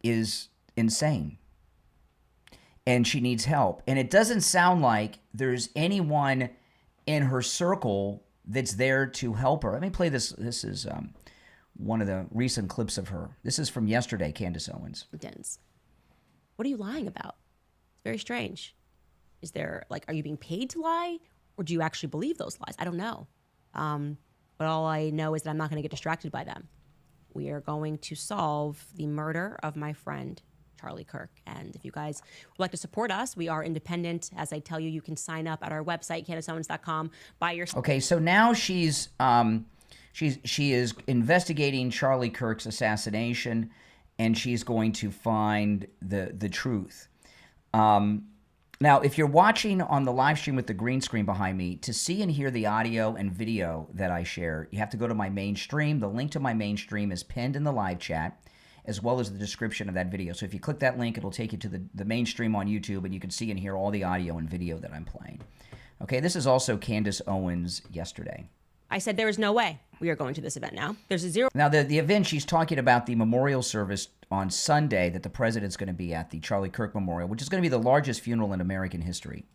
is insane, and she needs help. And it doesn't sound like there's anyone in her circle that's there to help her. Let me play this. This is one of the recent clips of her. This is from yesterday, Candace Owens. What are you lying about? It's very strange. Is there, like, are you being paid to lie? Or do you actually believe those lies? I don't know. But all I know is that I'm not going to get distracted by them. We are going to solve the murder of my friend, Charlie Kirk. And if you guys would like to support us, we are independent. As I tell you, you can sign up at our website, CandaceOwens.com, buy your... Okay, so now she is investigating Charlie Kirk's assassination, and she's going to find the truth. Now, if you're watching on the live stream with the green screen behind me, to see and hear the audio and video that I share, you have to go to my main stream. The link to my main stream is pinned in the live chat, as well as the description of that video. So if you click that link, it'll take you to the main stream on YouTube, and you can see and hear all the audio and video that I'm playing. Okay, this is also Candace Owens yesterday. I said there is no way we are going to this event now. There's a zero... Now, the event, she's talking about the memorial service on Sunday that the president's going to be at, the Charlie Kirk Memorial, which is going to be the largest funeral in American history.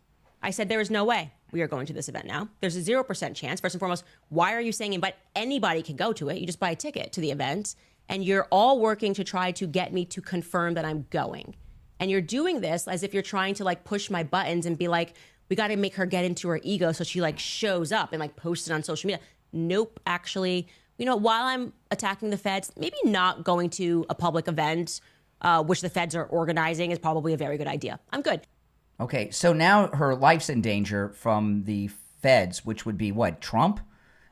I said there is no way we are going to this event now. There's a 0% chance. First and foremost, why are you saying but anybody can go to it? You just buy a ticket to the event, and you're all working to try to get me to confirm that I'm going. And you're doing this as if you're trying to, like, push my buttons and be like, we got to make her get into her ego so she, like, shows up and, like, posts it on social media. Nope, actually, you know, while I'm attacking the feds, maybe not going to a public event, which the feds are organizing, is probably a very good idea. I'm good. Okay, so now her life's in danger from the feds, which would be what, Trump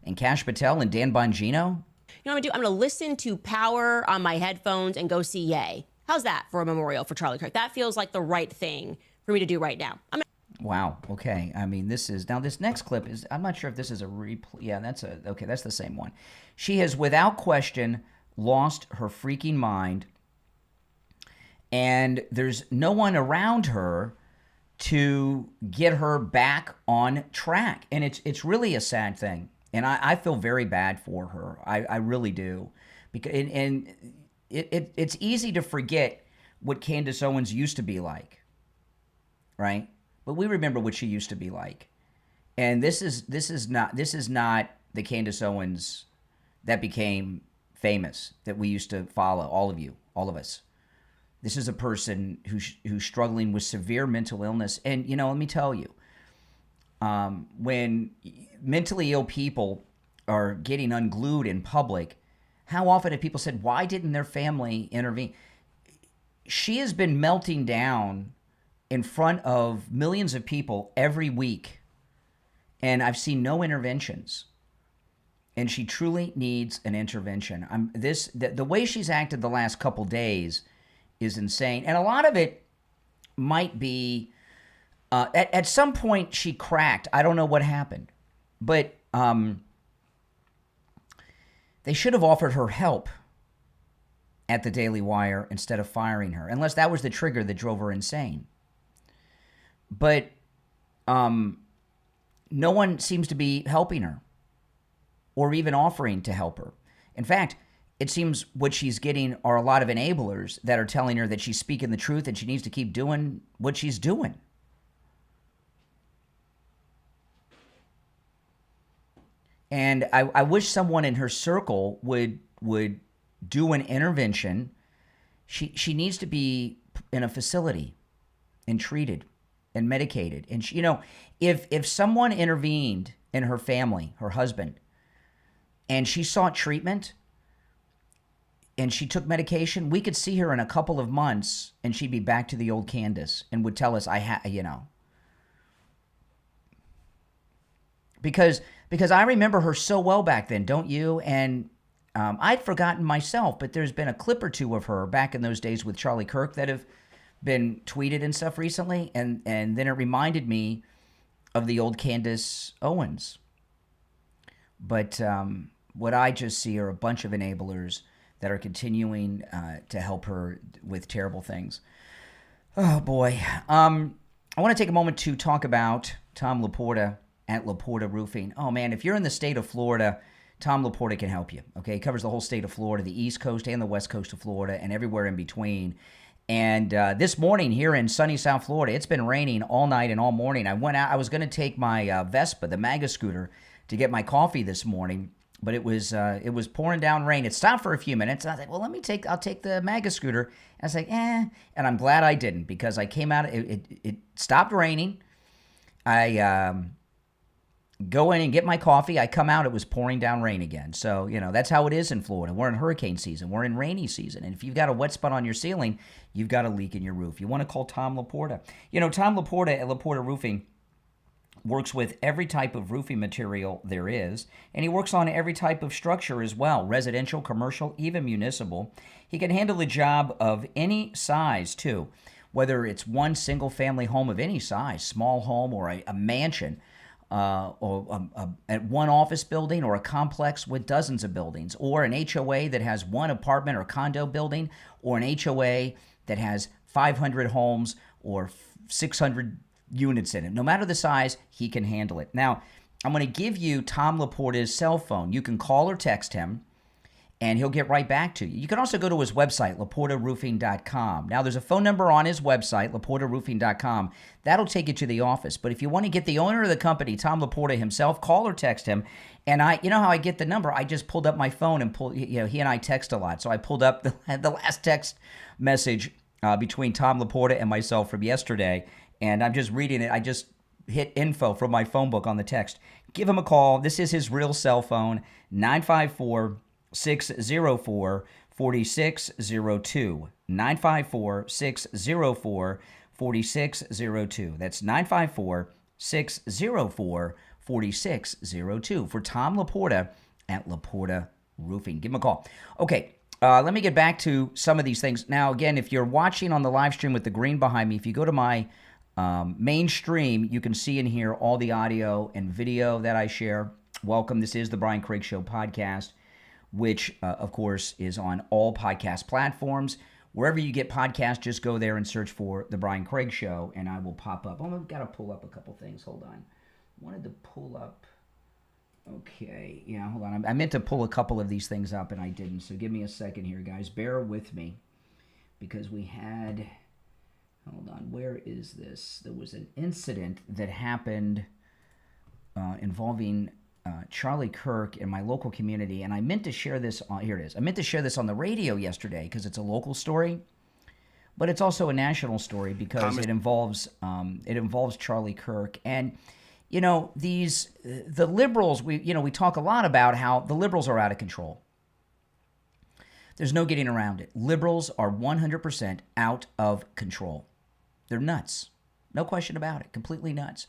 and Kash Patel and Dan Bongino? You know what I'm gonna do? I'm gonna listen to Power on my headphones and go see Ye. How's that for a memorial for Charlie Kirk? That feels like the right thing for me to do right now. Wow. Okay. I mean, this next clip is, I'm not sure if this is a replay. Yeah, that's the same one. She has without question lost her freaking mind, and there's no one around her to get her back on track. And it's really a sad thing. And I feel very bad for her. I really do. Because it's easy to forget what Candace Owens used to be like. Right? But we remember what she used to be like. And this is not the Candace Owens that became famous, that we used to follow, all of us. This is a person who's struggling with severe mental illness. And, you know, let me tell you, when mentally ill people are getting unglued in public, how often have people said, why didn't their family intervene? She has been melting down in front of millions of people every week, and I've seen no interventions. And she truly needs an intervention. The way she's acted the last couple days is insane, and a lot of it might be at some point she cracked. I don't know what happened, but they should have offered her help at the Daily Wire instead of firing her, unless that was the trigger that drove her insane. But no one seems to be helping her or even offering to help her. In fact, it seems what she's getting are a lot of enablers that are telling her that she's speaking the truth and she needs to keep doing what she's doing. And I wish someone in her circle would do an intervention. She needs to be in a facility and treated and medicated. And she, you know, if someone intervened in her family, her husband, and she sought treatment and she took medication, we could see her in a couple of months and she'd be back to the old Candace and would tell us, because I remember her so well back then, don't you? And I'd forgotten myself, but there's been a clip or two of her back in those days with Charlie Kirk that have been tweeted and stuff recently, and then it reminded me of the old Candace Owens. But what I just see are a bunch of enablers that are continuing to help her with terrible things. Oh, boy. I want to take a moment to talk about Tom LaPorta at LaPorta Roofing. Oh, man, if you're in the state of Florida, Tom LaPorta can help you, okay? He covers the whole state of Florida, the East Coast and the West Coast of Florida, and everywhere in between. And this morning here in sunny South Florida, it's been raining all night and all morning. I went out. I was going to take my Vespa, the MAGA scooter, to get my coffee this morning. but it was pouring down rain. It stopped for a few minutes. And I was like, well, I'll take the MAGA scooter. And I was like, and I'm glad I didn't, because I came out, it stopped raining. I go in and get my coffee. I come out, it was pouring down rain again. So, that's how it is in Florida. We're in hurricane season. We're in rainy season. And if you've got a wet spot on your ceiling, you've got a leak in your roof. You want to call Tom LaPorta. Tom LaPorta at LaPorta Roofing works with every type of roofing material there is, and he works on every type of structure as well, residential, commercial, even municipal. He can handle the job of any size, too, whether it's one single-family home of any size, small home or a mansion, or at one office building, or a complex with dozens of buildings, or an HOA that has one apartment or condo building, or an HOA that has 500 homes or 600 units in it. No matter the size, he can handle it. Now, I'm going to give you Tom LaPorta's cell phone. You can call or text him, and he'll get right back to you. You can also go to his website, LaPortaRoofing.com. Now, there's a phone number on his website, LaPortaRoofing.com. That'll take you to the office. But if you want to get the owner of the company, Tom LaPorta himself, call or text him. And you know how I get the number? I just pulled up my phone and he and I text a lot. So I pulled up the last text message between Tom LaPorta and myself from yesterday. And I'm just reading it. I just hit info from my phone book on the text. Give him a call. This is his real cell phone, 954-604-4602. 954-604-4602. That's 954-604-4602 for Tom LaPorta at LaPorta Roofing. Give him a call. Okay. Let me get back to some of these things. Now, again, if you're watching on the live stream with the green behind me, if you go to my main stream, you can see and hear all the audio and video that I share. Welcome. This is the Brian Craig Show podcast, which, of course, is on all podcast platforms. Wherever you get podcasts, just go there and search for the Brian Craig Show, and I will pop up. Oh, I've got to pull up a couple things. Hold on. Wanted to pull up. Okay. Yeah, hold on. I meant to pull a couple of these things up, and I didn't. So give me a second here, guys. Bear with me, because we had... Hold on, where is this? There was an incident that happened involving Charlie Kirk in my local community, and I meant to share this on, here it is. I meant to share this on the radio yesterday because it's a local story, but it's also a national story because it involves Charlie Kirk. And, the liberals, we talk a lot about how the liberals are out of control. There's no getting around it. Liberals are 100% out of control. They're nuts. No question about it. Completely nuts.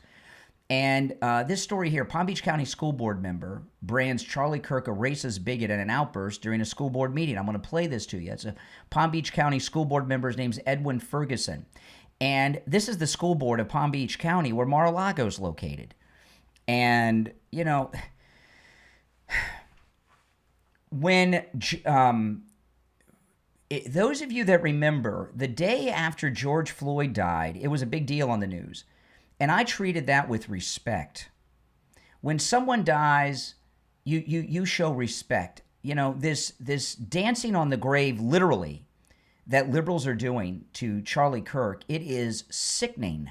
And this story here, Palm Beach County School Board member brands Charlie Kirk a racist bigot in an outburst during a school board meeting. I'm going to play this to you. It's a Palm Beach County School Board member's name's Edwin Ferguson. And this is the school board of Palm Beach County where Mar-a-Lago is located. And, when... those of you that remember, the day after George Floyd died, it was a big deal on the news. And I treated that with respect. When someone dies, you show respect. This dancing on the grave, literally, that liberals are doing to Charlie Kirk, it is sickening.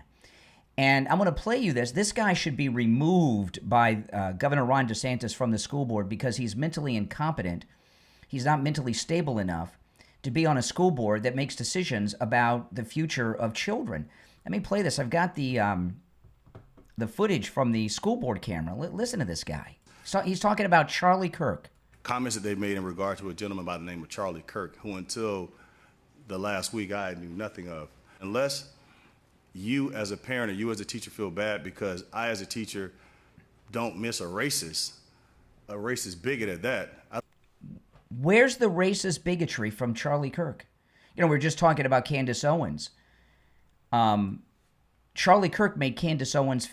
And I'm going to play you this. This guy should be removed by Governor Ron DeSantis from the school board because he's mentally incompetent. He's not mentally stable enough to be on a school board that makes decisions about the future of children. Let me play this. I've got the footage from the school board camera. Listen to this guy. So he's talking about Charlie Kirk. Comments that they made in regard to a gentleman by the name of Charlie Kirk, who until the last week I knew nothing of. Unless you as a parent or you as a teacher feel bad because I as a teacher don't miss a racist bigot at that. Where's the racist bigotry from Charlie Kirk? We were just talking about Candace Owens. Charlie Kirk made Candace Owens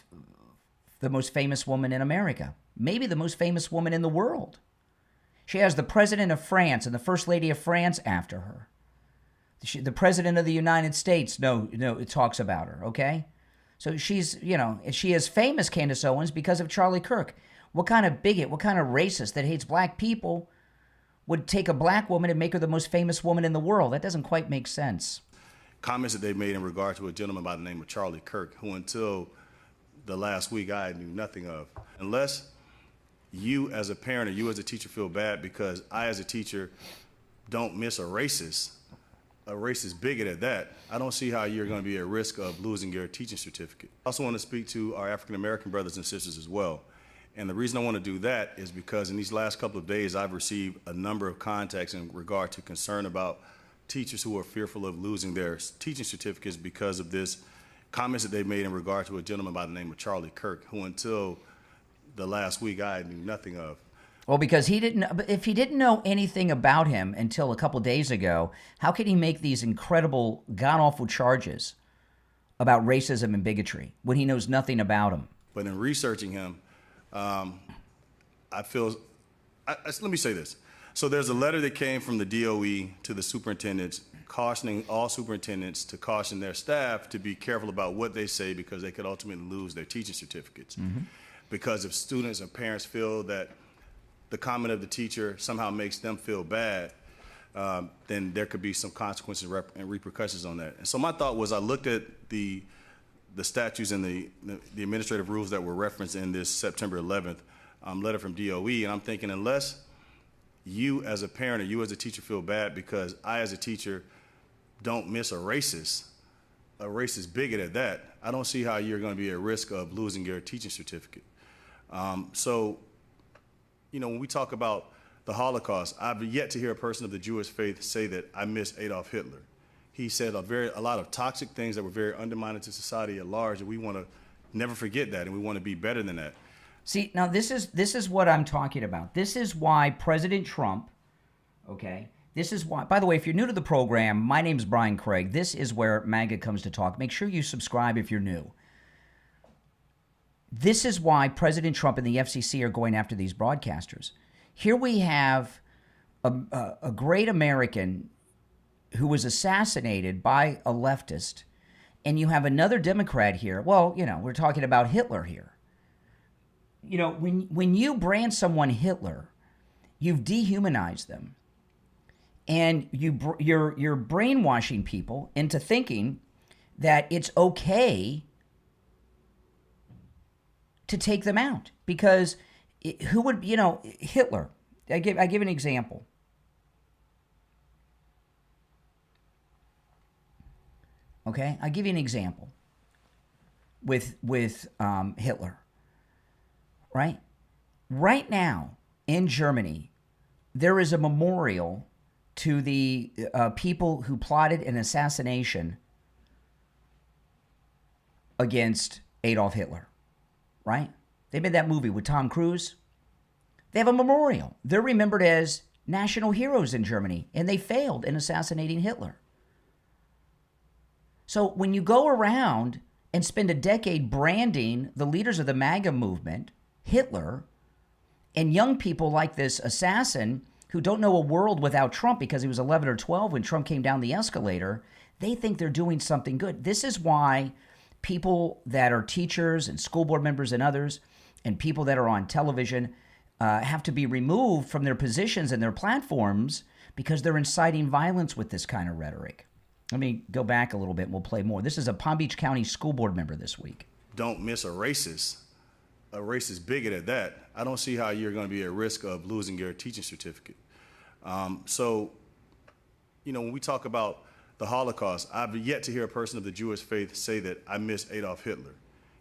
the most famous woman in America, maybe the most famous woman in the world. She has the president of France and the first lady of France after her. The president of the United States, it talks about her, okay? So she's, she is famous, Candace Owens, because of Charlie Kirk. What kind of bigot, what kind of racist that hates black people would take a black woman and make her the most famous woman in the world? That doesn't quite make sense. Comments that they made in regard to a gentleman by the name of Charlie Kirk, who until the last week I knew nothing of. Unless you as a parent or you as a teacher feel bad because I as a teacher don't miss a racist bigot at that, I don't see how you're going to be at risk of losing your teaching certificate. I also want to speak to our African American brothers and sisters as well. And the reason I want to do that is because in these last couple of days, I've received a number of contacts in regard to concern about teachers who are fearful of losing their teaching certificates because of this comments that they made in regard to a gentleman by the name of Charlie Kirk, who until the last week I knew nothing of. Well, because if he didn't know anything about him until a couple days ago, how could he make these incredible, god-awful charges about racism and bigotry when he knows nothing about him? But in researching him, let me say this. So there's a letter that came from the DOE to the superintendents cautioning all superintendents to caution their staff to be careful about what they say because they could ultimately lose their teaching certificates. Mm-hmm. Because if students or parents feel that the comment of the teacher somehow makes them feel bad, then there could be some consequences and repercussions on that. And so my thought was I looked at the statutes and the administrative rules that were referenced in this September 11th letter from DOE, and I'm thinking unless you as a parent or you as a teacher feel bad because I as a teacher don't miss a racist bigot at that, I don't see how you're going to be at risk of losing your teaching certificate. So, you know, when we talk about the Holocaust, I've yet to hear a person of the Jewish faith say that I miss Adolf Hitler. He said a lot of toxic things that were very undermining to society at large, and we want to never forget that, and we want to be better than that. See, now this is what I'm talking about. This is why President Trump, okay, this is why, by the way, if you're new to the program, my name's Brian Craig. This is where MAGA comes to talk. Make sure you subscribe if you're new. This is why President Trump and the FCC are going after these broadcasters. Here we have a great American who was assassinated by a leftist, and you have another Democrat here. Well, you know, we're talking about Hitler here. You know, when you brand someone Hitler, you've dehumanized them, and you're brainwashing people into thinking that it's okay to take them out because who would, you know, Hitler. I give an example. Okay, I'll give you an example with Hitler. Right? Right now in Germany, there is a memorial to the people who plotted an assassination against Adolf Hitler. Right? They made that movie with Tom Cruise. They have a memorial. They're remembered as national heroes in Germany, and they failed in assassinating Hitler. So when you go around and spend a decade branding the leaders of the MAGA movement Hitler, and young people like this assassin who don't know a world without Trump because he was 11 or 12 when Trump came down the escalator, they think they're doing something good. This is why people that are teachers and school board members and others and people that are on television have to be removed from their positions and their platforms because they're inciting violence with this kind of rhetoric. Let me go back a little bit and we'll play more. This is a Palm Beach County school board member this week. Don't miss a racist bigot at that. I don't see how you're going to be at risk of losing your teaching certificate. So, you know, when we talk about the Holocaust, I've yet to hear a person of the Jewish faith say that I miss Adolf Hitler.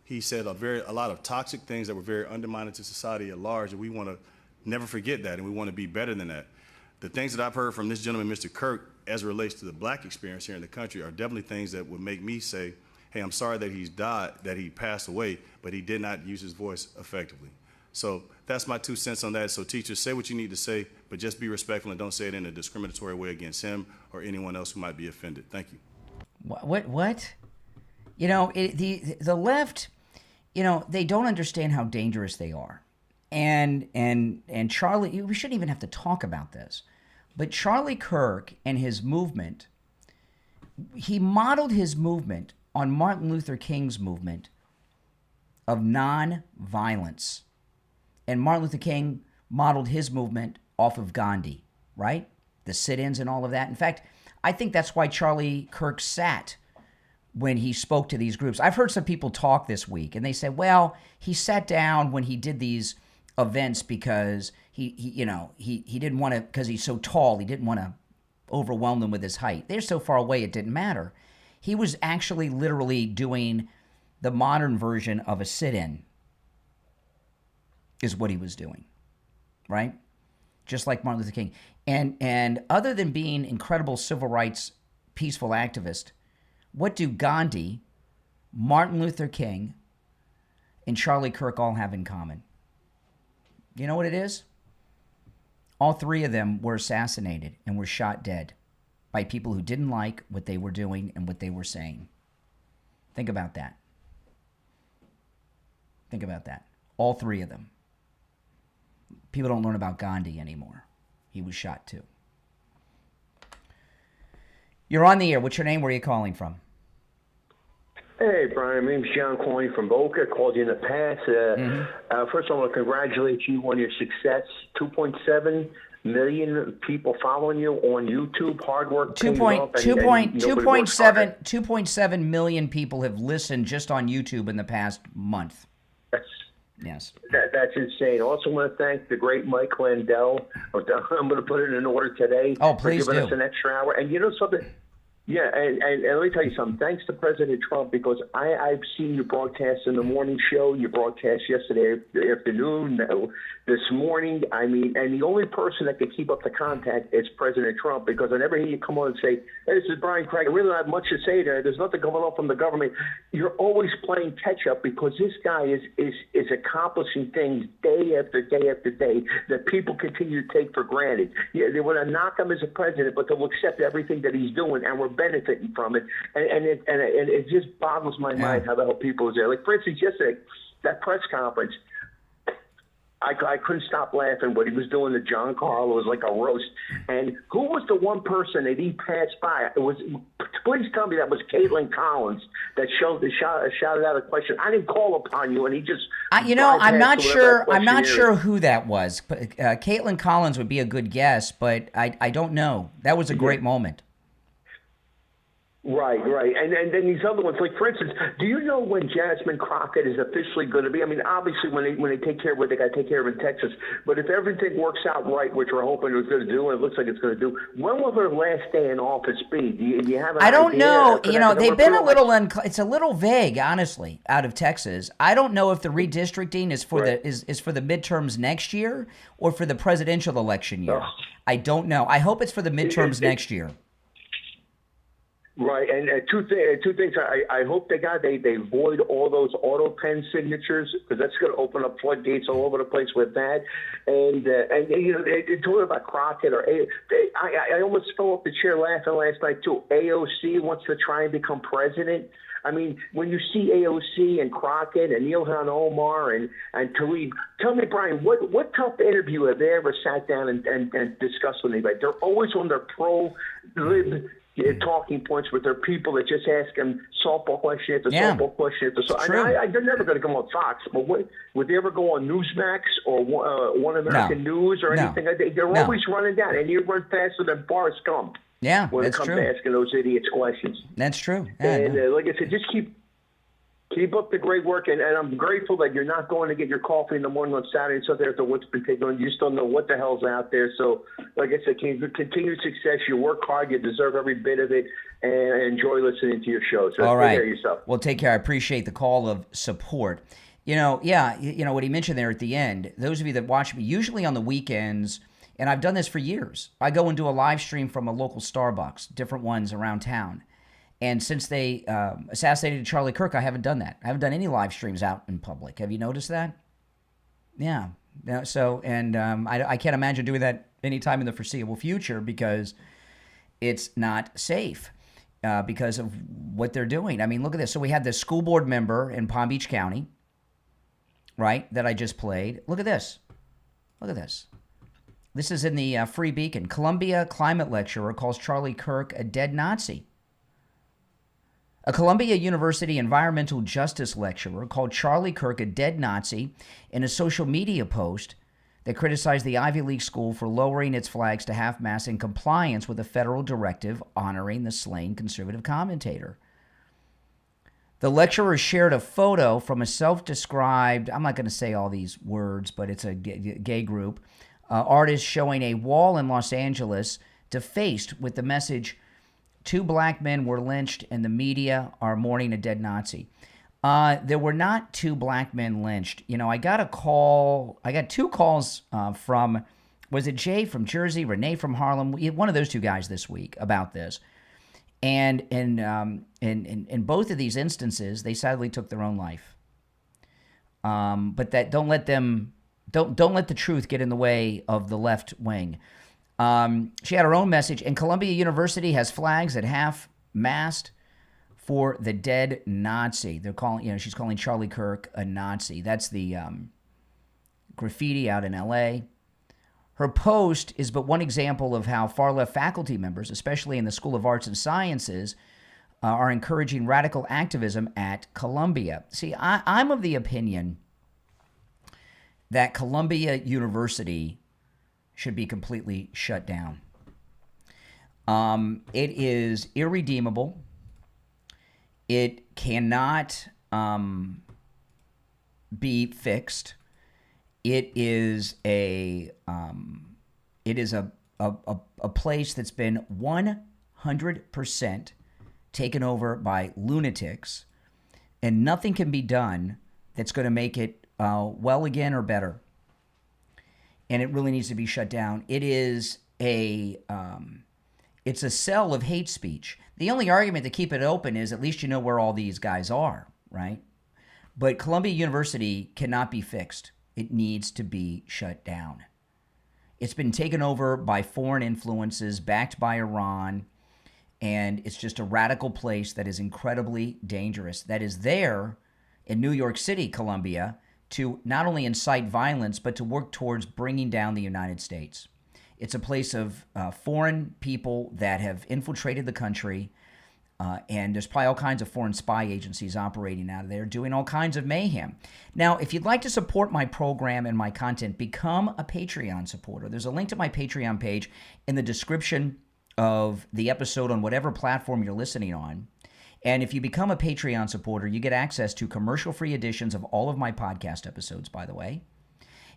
He said a lot of toxic things that were very undermining to society at large, and we want to never forget that, and we want to be better than that. The things that I've heard from this gentleman, Mr. Kirk, as it relates to the black experience here in the country are definitely things that would make me say, hey, I'm sorry that he's died, that he passed away, but he did not use his voice effectively. So that's my 2 cents on that. So teachers, say what you need to say, but just be respectful and don't say it in a discriminatory way against him or anyone else who might be offended. Thank you. What? You know, the left, you know, they don't understand how dangerous they are. And Charlie, we shouldn't even have to talk about this, but Charlie Kirk and his movement, he modeled his movement on Martin Luther King's movement of nonviolence. And Martin Luther King modeled his movement off of Gandhi, right? The sit-ins and all of that. In fact, I think that's why Charlie Kirk sat when he spoke to these groups. I've heard some people talk this week, and they said, well, he sat down when he did these events because he didn't want to, because he's so tall, he didn't want to overwhelm them with his height. They're so far away, it didn't matter. He was actually literally doing the modern version of a sit-in, is what he was doing, right? Just like Martin Luther King. And other than being incredible civil rights peaceful activist, what do Gandhi, Martin Luther King, and Charlie Kirk all have in common? You know what it is? All three of them were assassinated and were shot dead by people who didn't like what they were doing and what they were saying. Think about that. Think about that. All three of them. People don't learn about Gandhi anymore. He was shot too. You're on the air. What's your name? Where are you calling from? Hey, Brian. My name's John calling from Boca. Called you in the past. First, I want to congratulate you on your success. 2.7 million people following you on YouTube. Hard work. 2.7 million people have listened just on YouTube in the past month. Yes. That's insane. Also want to thank the great Mike Landell. I'm going to put it in order today. Oh, please for giving do. us an extra hour. And you know something? Yeah, and let me tell you something. Thanks to President Trump, because I've seen you broadcast in the morning show. You broadcast yesterday afternoon, this morning. I mean, and the only person that can keep up the contact is President Trump, because I never hear you come on and say, hey, this is Brian Craig. I really don't have much to say there. There's nothing going on from the government. You're always playing catch-up, because this guy is accomplishing things day after day after day that people continue to take for granted. Yeah, they want to knock him as a president, but they'll accept everything that he's doing, and we're benefiting from it, and it just boggles my mind how the hell people are there. Like, for instance, yesterday, that press conference, I couldn't stop laughing. What he was doing to John Carlo was like a roast. And who was the one person that he passed by? It was, please tell me that was Caitlin Collins that shouted out a question. I didn't call upon you, and he just. I'm not sure. I'm not sure who that was. Caitlin Collins would be a good guess, but I don't know. That was a great moment. Right. And then these other ones, like, for instance, do you know when Jasmine Crockett is officially going to be? I mean, obviously, when they take care of what they got to take care of in Texas, but if everything works out right, which we're hoping it's going to do, and it looks like it's going to do, when will her last day in office be? Do you have an idea? I don't know. They've been a little it's a little vague, honestly, out of Texas. I don't know if the redistricting is for is for the midterms next year or for the presidential election year. I don't know. I hope it's for the midterms next year. Right, and two things. I hope they void all those auto pen signatures, because that's going to open up floodgates all over the place with that. And they talking about Crockett I almost fell off the chair laughing last night too. AOC wants to try and become president. I mean, when you see AOC and Crockett and Ilhan Omar and Tlaib, tell me, Brian, what tough interview have they ever sat down and discussed with anybody? They're always on their pro-lib talking points with their people that just ask them softball question after softball question after softball. They're never going to come on Fox, but would they ever go on Newsmax or One American News or anything? They're always running down, and you run faster than Forrest Gump. Yeah, when that's it comes true. to asking those idiots questions. That's true. And like I said, just keep up the great work, and I'm grateful that you're not going to get your coffee in the morning on Saturday and Sunday after what's been taken on. You still know what the hell's out there. So, like I said, continued success. You work hard. You deserve every bit of it, and I enjoy listening to your show. So all right. Take care of yourself. Well, take care. I appreciate the call of support. What he mentioned there at the end, those of you that watch me, usually on the weekends, and I've done this for years, I go and do a live stream from a local Starbucks, different ones around town. And since they assassinated Charlie Kirk, I haven't done that. I haven't done any live streams out in public. Have you noticed that? Yeah. So, and I can't imagine doing that anytime in the foreseeable future, because it's not safe because of what they're doing. I mean, look at this. So we had this school board member in Palm Beach County, right, that I just played. Look at this. Look at this. This is in the Free Beacon. Columbia climate lecturer calls Charlie Kirk a dead Nazi. A Columbia University environmental justice lecturer called Charlie Kirk a dead Nazi in a social media post that criticized the Ivy League school for lowering its flags to half-mast in compliance with a federal directive honoring the slain conservative commentator. The lecturer shared a photo from a self-described, I'm not going to say all these words, but it's a gay group, artist showing a wall in Los Angeles defaced with the message, 2 black men were lynched and the media are mourning a dead Nazi. There were not 2 black men lynched. You know, I got 2 calls from, was it Jay from Jersey, Renee from Harlem, one of those 2 guys this week about this. And in both of these instances, they sadly took their own life. But that don't let the truth get in the way of the left wing. She had her own message, and Columbia University has flags at half-mast for the dead Nazi. They're calling, she's calling Charlie Kirk a Nazi. That's the graffiti out in L.A. Her post is but one example of how far-left faculty members, especially in the School of Arts and Sciences, are encouraging radical activism at Columbia. See, I'm of the opinion that Columbia University should be completely shut down. It is irredeemable. It cannot be fixed. It is a place that's been 100% taken over by lunatics, and nothing can be done that's going to make it well again or better. And it really needs to be shut down. It is it's a cell of hate speech. The only argument to keep it open is at least you know where all these guys are, right? But Columbia University cannot be fixed. It needs to be shut down. It's been taken over by foreign influences, backed by Iran, and it's just a radical place that is incredibly dangerous. That is there in New York City, Columbia, to not only incite violence, but to work towards bringing down the United States. It's a place of foreign people that have infiltrated the country, and there's probably all kinds of foreign spy agencies operating out of there, doing all kinds of mayhem. Now, if you'd like to support my program and my content, become a Patreon supporter. There's a link to my Patreon page in the description of the episode on whatever platform you're listening on. And if you become a Patreon supporter, you get access to commercial-free editions of all of my podcast episodes, by the way,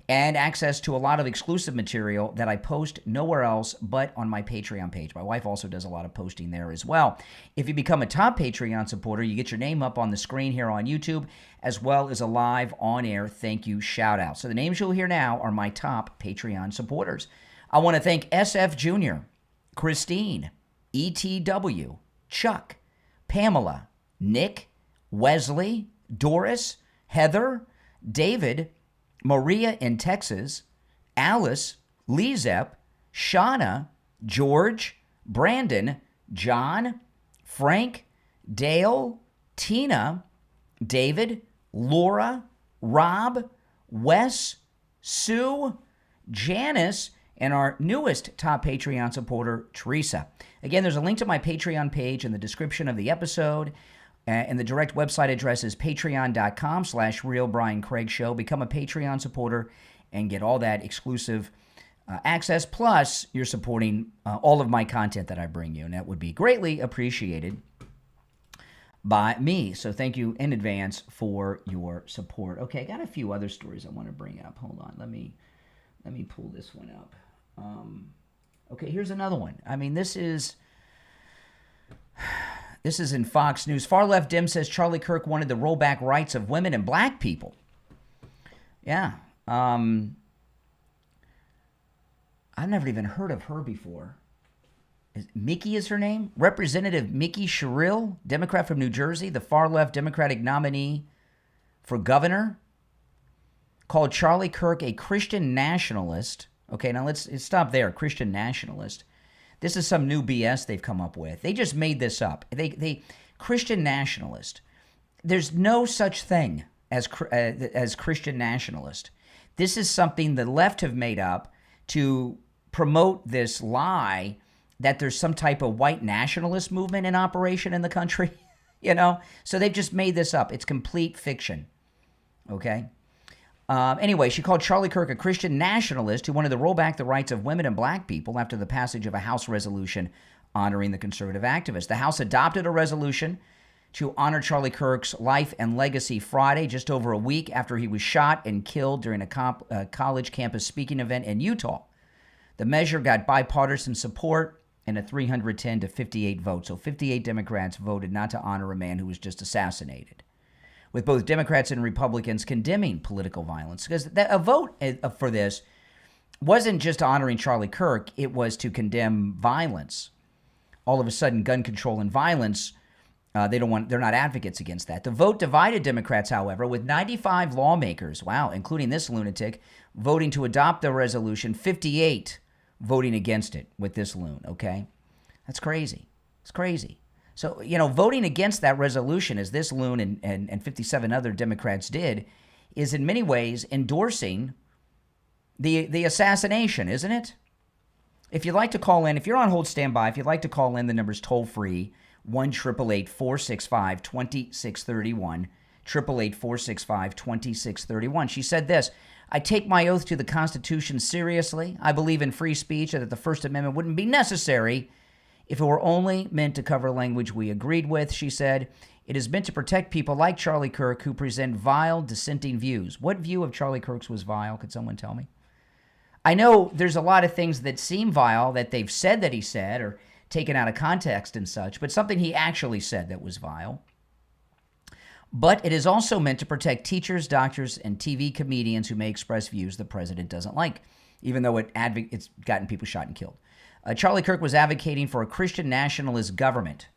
and access to a lot of exclusive material that I post nowhere else but on my Patreon page. My wife also does a lot of posting there as well. If you become a top Patreon supporter, you get your name up on the screen here on YouTube, as well as a live on-air thank you shout-out. So the names you'll hear now are my top Patreon supporters. I want to thank SFjr, Christine, ETW, Chuck, Pamela, Nick, Wesley, Doris, Heather, David, Maria in Texas, Alice, LeeZep, Shawna, George, Brandon, John, Frank, Dale, Tina, David, Laura, Rob, Wes, Sue, Janice, and our newest top Patreon supporter, Teresa. Again, there's a link to my Patreon page in the description of the episode. And the direct website address is patreon.com/RealBrianCraigShow. Become a Patreon supporter and get all that exclusive access. Plus, you're supporting all of my content that I bring you, and that would be greatly appreciated by me. So thank you in advance for your support. Okay, I got a few other stories I want to bring up. Hold on, let me pull this one up. Okay, here's another one. I mean, this is in Fox News. Far left Dim says Charlie Kirk wanted to roll back rights of women and black people. Yeah. I've never even heard of her before. Mickey is her name? Representative Mickey Sherrill, Democrat from New Jersey, the far left Democratic nominee for governor, called Charlie Kirk a Christian nationalist. Okay, now let's stop there. Christian nationalist. This is some new BS they've come up with. They just made this up. They Christian nationalist. There's no such thing as Christian nationalist. This is something the left have made up to promote this lie that there's some type of white nationalist movement in operation in the country. So they've just made this up. It's complete fiction. Okay. Anyway, she called Charlie Kirk a Christian nationalist who wanted to roll back the rights of women and black people after the passage of a House resolution honoring the conservative activist. The House adopted a resolution to honor Charlie Kirk's life and legacy Friday, just over a week after he was shot and killed during a college campus speaking event in Utah. The measure got bipartisan support and a 310 to 58 vote. So 58 Democrats voted not to honor a man who was just assassinated, with both Democrats and Republicans condemning political violence. Because a vote for this wasn't just honoring Charlie Kirk, it was to condemn violence. All of a sudden, gun control and violence, they're not advocates against that. The vote divided Democrats, however, with 95 lawmakers, wow, including this lunatic, voting to adopt the resolution, 58 voting against it with this loon, okay? That's crazy. It's crazy. So, voting against that resolution, as this loon and 57 other Democrats did, is in many ways endorsing the assassination, isn't it? If you'd like to call in, if you're on hold, stand by. If you'd like to call in, the number's toll-free, 1-888-465-2631, 888-465-2631. She said this: I take my oath to the Constitution seriously. I believe in free speech and that the First Amendment wouldn't be necessary if it were only meant to cover language we agreed with. She said, it is meant to protect people like Charlie Kirk who present vile, dissenting views. What view of Charlie Kirk's was vile? Could someone tell me? I know there's a lot of things that seem vile that they've said that he said or taken out of context and such, but something he actually said that was vile. But it is also meant to protect teachers, doctors, and TV comedians who may express views the president doesn't like, even though it's gotten people shot and killed. Charlie Kirk was advocating for a Christian nationalist government.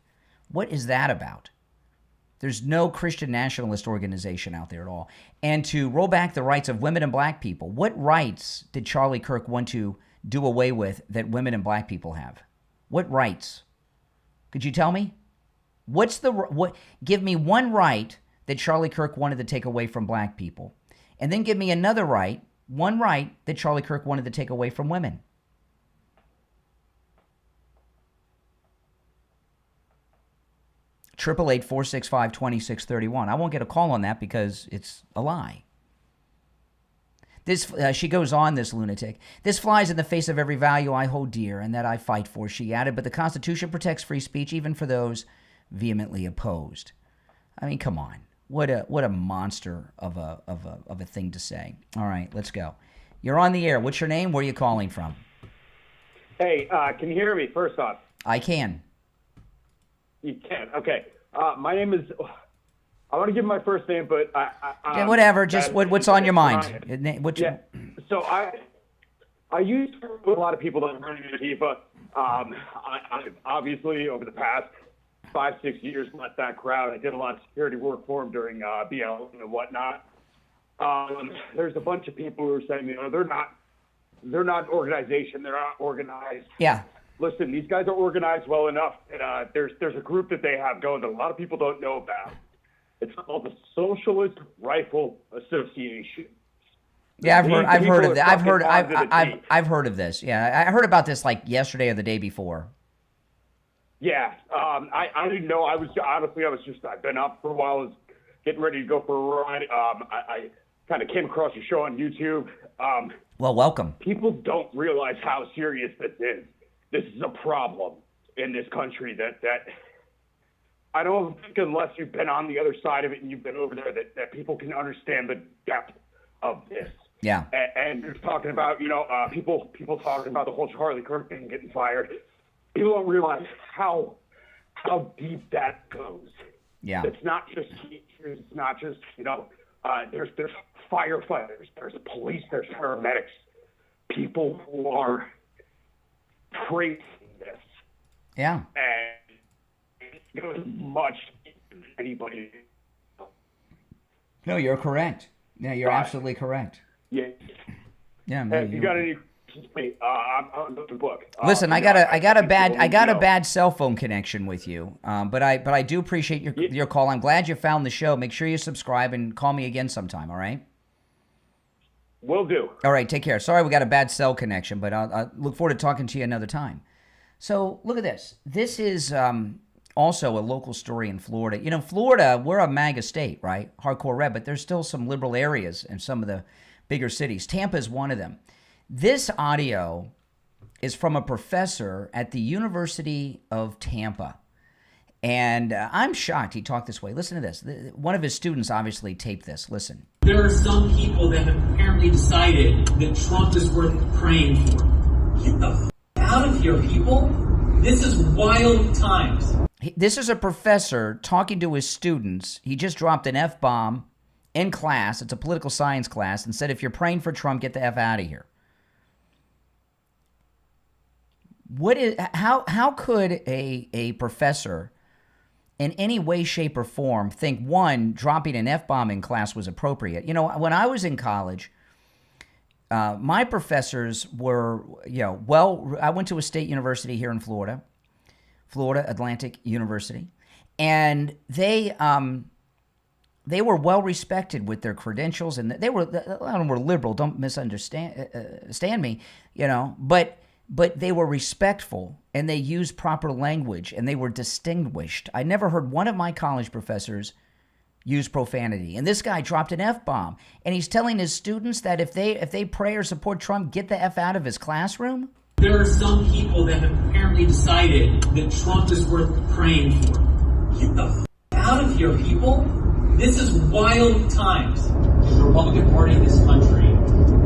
What is that about? There's no Christian nationalist organization out there at all. And to roll back the rights of women and black people. What rights did Charlie Kirk want to do away with that women and black people have? What rights? Could you tell me? Give me one right that Charlie Kirk wanted to take away from black people. And then give me another right, one right that Charlie Kirk wanted to take away from women. Triple 888-465-2631. I won't get a call on that because it's a lie. She goes on, this lunatic. This flies in the face of every value I hold dear and that I fight for, she added, but the Constitution protects free speech even for those vehemently opposed. I mean, come on. What a monster of a thing to say. All right, let's go. You're on the air. What's your name? Where are you calling from? Hey, can you hear me, first off? I can. You can. Okay. My name is... I want to give my first name, but whatever. Just what's on your mind? So I used to work with a lot of people that are running Antifa. I obviously over the past 5-6 years left that crowd. I did a lot of security work for them during BLM and whatnot. There's a bunch of people who are saying, they're not an organization. They're not organized. Yeah. Listen, these guys are organized well enough. And, there's a group that they have going that a lot of people don't know about. It's called the Socialist Rifle Association. Yeah, I've heard of that. I've heard of this. Yeah, I heard about this like yesterday or the day before. Yeah, I didn't know. I've been up for a while. I was getting ready to go for a ride. I kind of came across your show on YouTube. Well, welcome. People don't realize how serious this is. This is a problem in this country that I don't think unless you've been on the other side of it and you've been over there that people can understand the depth of this. Yeah. And you're talking about, people talking about the whole Charlie Kirk thing getting fired. People don't realize how deep that goes. Yeah. It's not just teachers. It's not just, there's firefighters, there's police, there's paramedics, people who are praising this. Yeah. And it goes much than anybody. No, you're correct. Yeah, you're absolutely correct. Yeah. Yeah. No, you got any? I'm the book. Listen, I got a bad cell phone connection with you, but I do appreciate your call. I'm glad you found the show. Make sure you subscribe and call me again sometime. All right. Will do. All right. Take care. Sorry we got a bad cell connection, but I look forward to talking to you another time. So look at this. This is also a local story in Florida. Florida, we're a MAGA state, right? Hardcore red, but there's still some liberal areas in some of the bigger cities. Tampa is one of them. This audio is from a professor at the University of Tampa. And I'm shocked he talked this way. Listen to this. One of his students obviously taped this. Listen. There are some people that have apparently decided that Trump is worth praying for. Get the out of here, people. This is wild times. This is a professor talking to his students. He just dropped an F-bomb in class. It's a political science class, and said, if you're praying for Trump, get the F out of here. How could a professor in any way, shape, or form think, one, dropping an F-bomb in class was appropriate? You know, when I was in college, my professors were, I went to a state university here in Florida Atlantic University, and they were well respected with their credentials, and a lot of them were liberal. Don't misunderstand me, but they were respectful, and they used proper language, and they were distinguished. I never heard one of my college professors use profanity. And this guy dropped an F-bomb, and he's telling his students that if they pray or support Trump, get the F out of his classroom? There are some people that have apparently decided that Trump is worth praying for. Get the out of here, people. This is wild times. The Republican Party in this country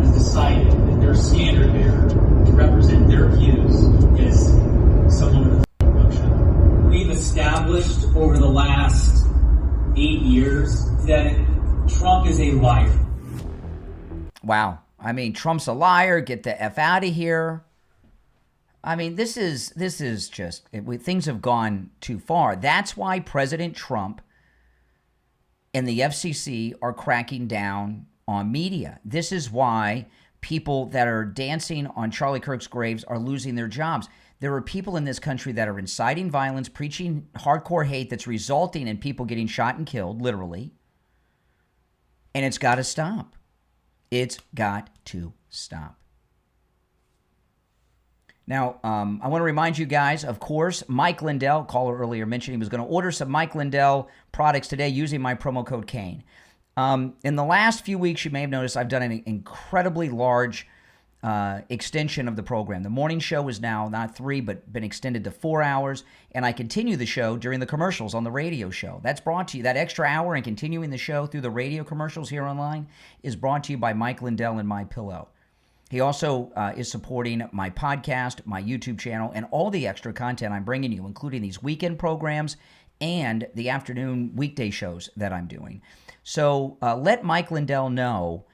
has decided that their standard bearer to represent their views is someone with a emotion. We've established over the last 8 years that Trump is a liar. Wow. I mean, Trump's a liar. Get the F out of here. I mean, this is just, things have gone too far. That's why President Trump and the FCC are cracking down on media. This is why people that are dancing on Charlie Kirk's graves are losing their jobs. There are people in this country that are inciting violence, preaching hardcore hate that's resulting in people getting shot and killed, literally. And it's got to stop. It's got to stop. Now, I want to remind you guys, of course, Mike Lindell, caller earlier mentioned he was going to order some Mike Lindell products today using my promo code Kane. In the last few weeks, you may have noticed I've done an incredibly large extension of the program. The morning show is now not 3, but been extended to 4 hours, and I continue the show during the commercials on the radio show. That's brought to you, that extra hour and continuing the show through the radio commercials here online is brought to you by Mike Lindell and MyPillow. He also is supporting my podcast, my YouTube channel, and all the extra content I'm bringing you, including these weekend programs and the afternoon weekday shows that I'm doing. So let Mike Lindell know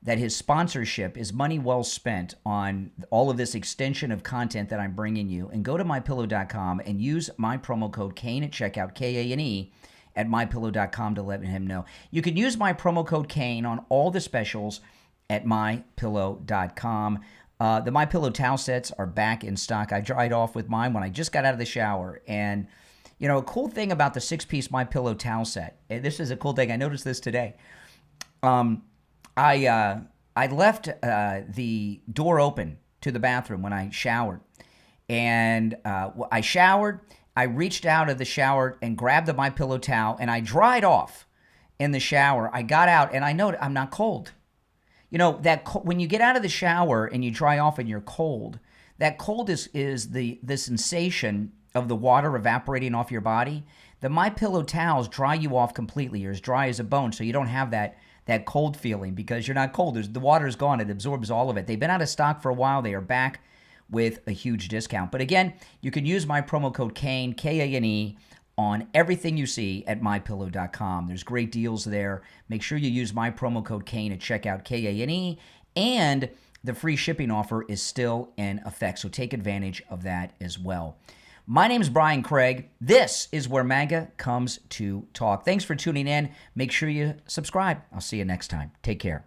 that his sponsorship is money well spent on all of this extension of content that I'm bringing you. And go to MyPillow.com and use my promo code Kane at checkout, Kane, at MyPillow.com to let him know. You can use my promo code Kane on all the specials at MyPillow.com. The MyPillow towel sets are back in stock. I dried off with mine when I just got out of the shower. And, you know, a cool thing about the 6-piece MyPillow towel set, and this is a cool thing, I noticed this today. I left the door open to the bathroom when I showered. And I showered, I reached out of the shower and grabbed the MyPillow towel, and I dried off in the shower. I got out, and I know I'm not cold. You know, when you get out of the shower and you dry off and you're cold, that cold is the sensation of the water evaporating off your body. The MyPillow towels dry you off completely. You're as dry as a bone, so you don't have that cold feeling because you're not cold. The water's gone. It absorbs all of it. They've been out of stock for a while. They are back with a huge discount. But again, you can use my promo code Kane, Kane, on everything you see at MyPillow.com. There's great deals there. Make sure you use my promo code Kane at checkout, Kane, and the free shipping offer is still in effect, so take advantage of that as well. My name is Brian Craig. This is where MAGA comes to talk. Thanks for tuning in. Make sure you subscribe. I'll see you next time. Take care.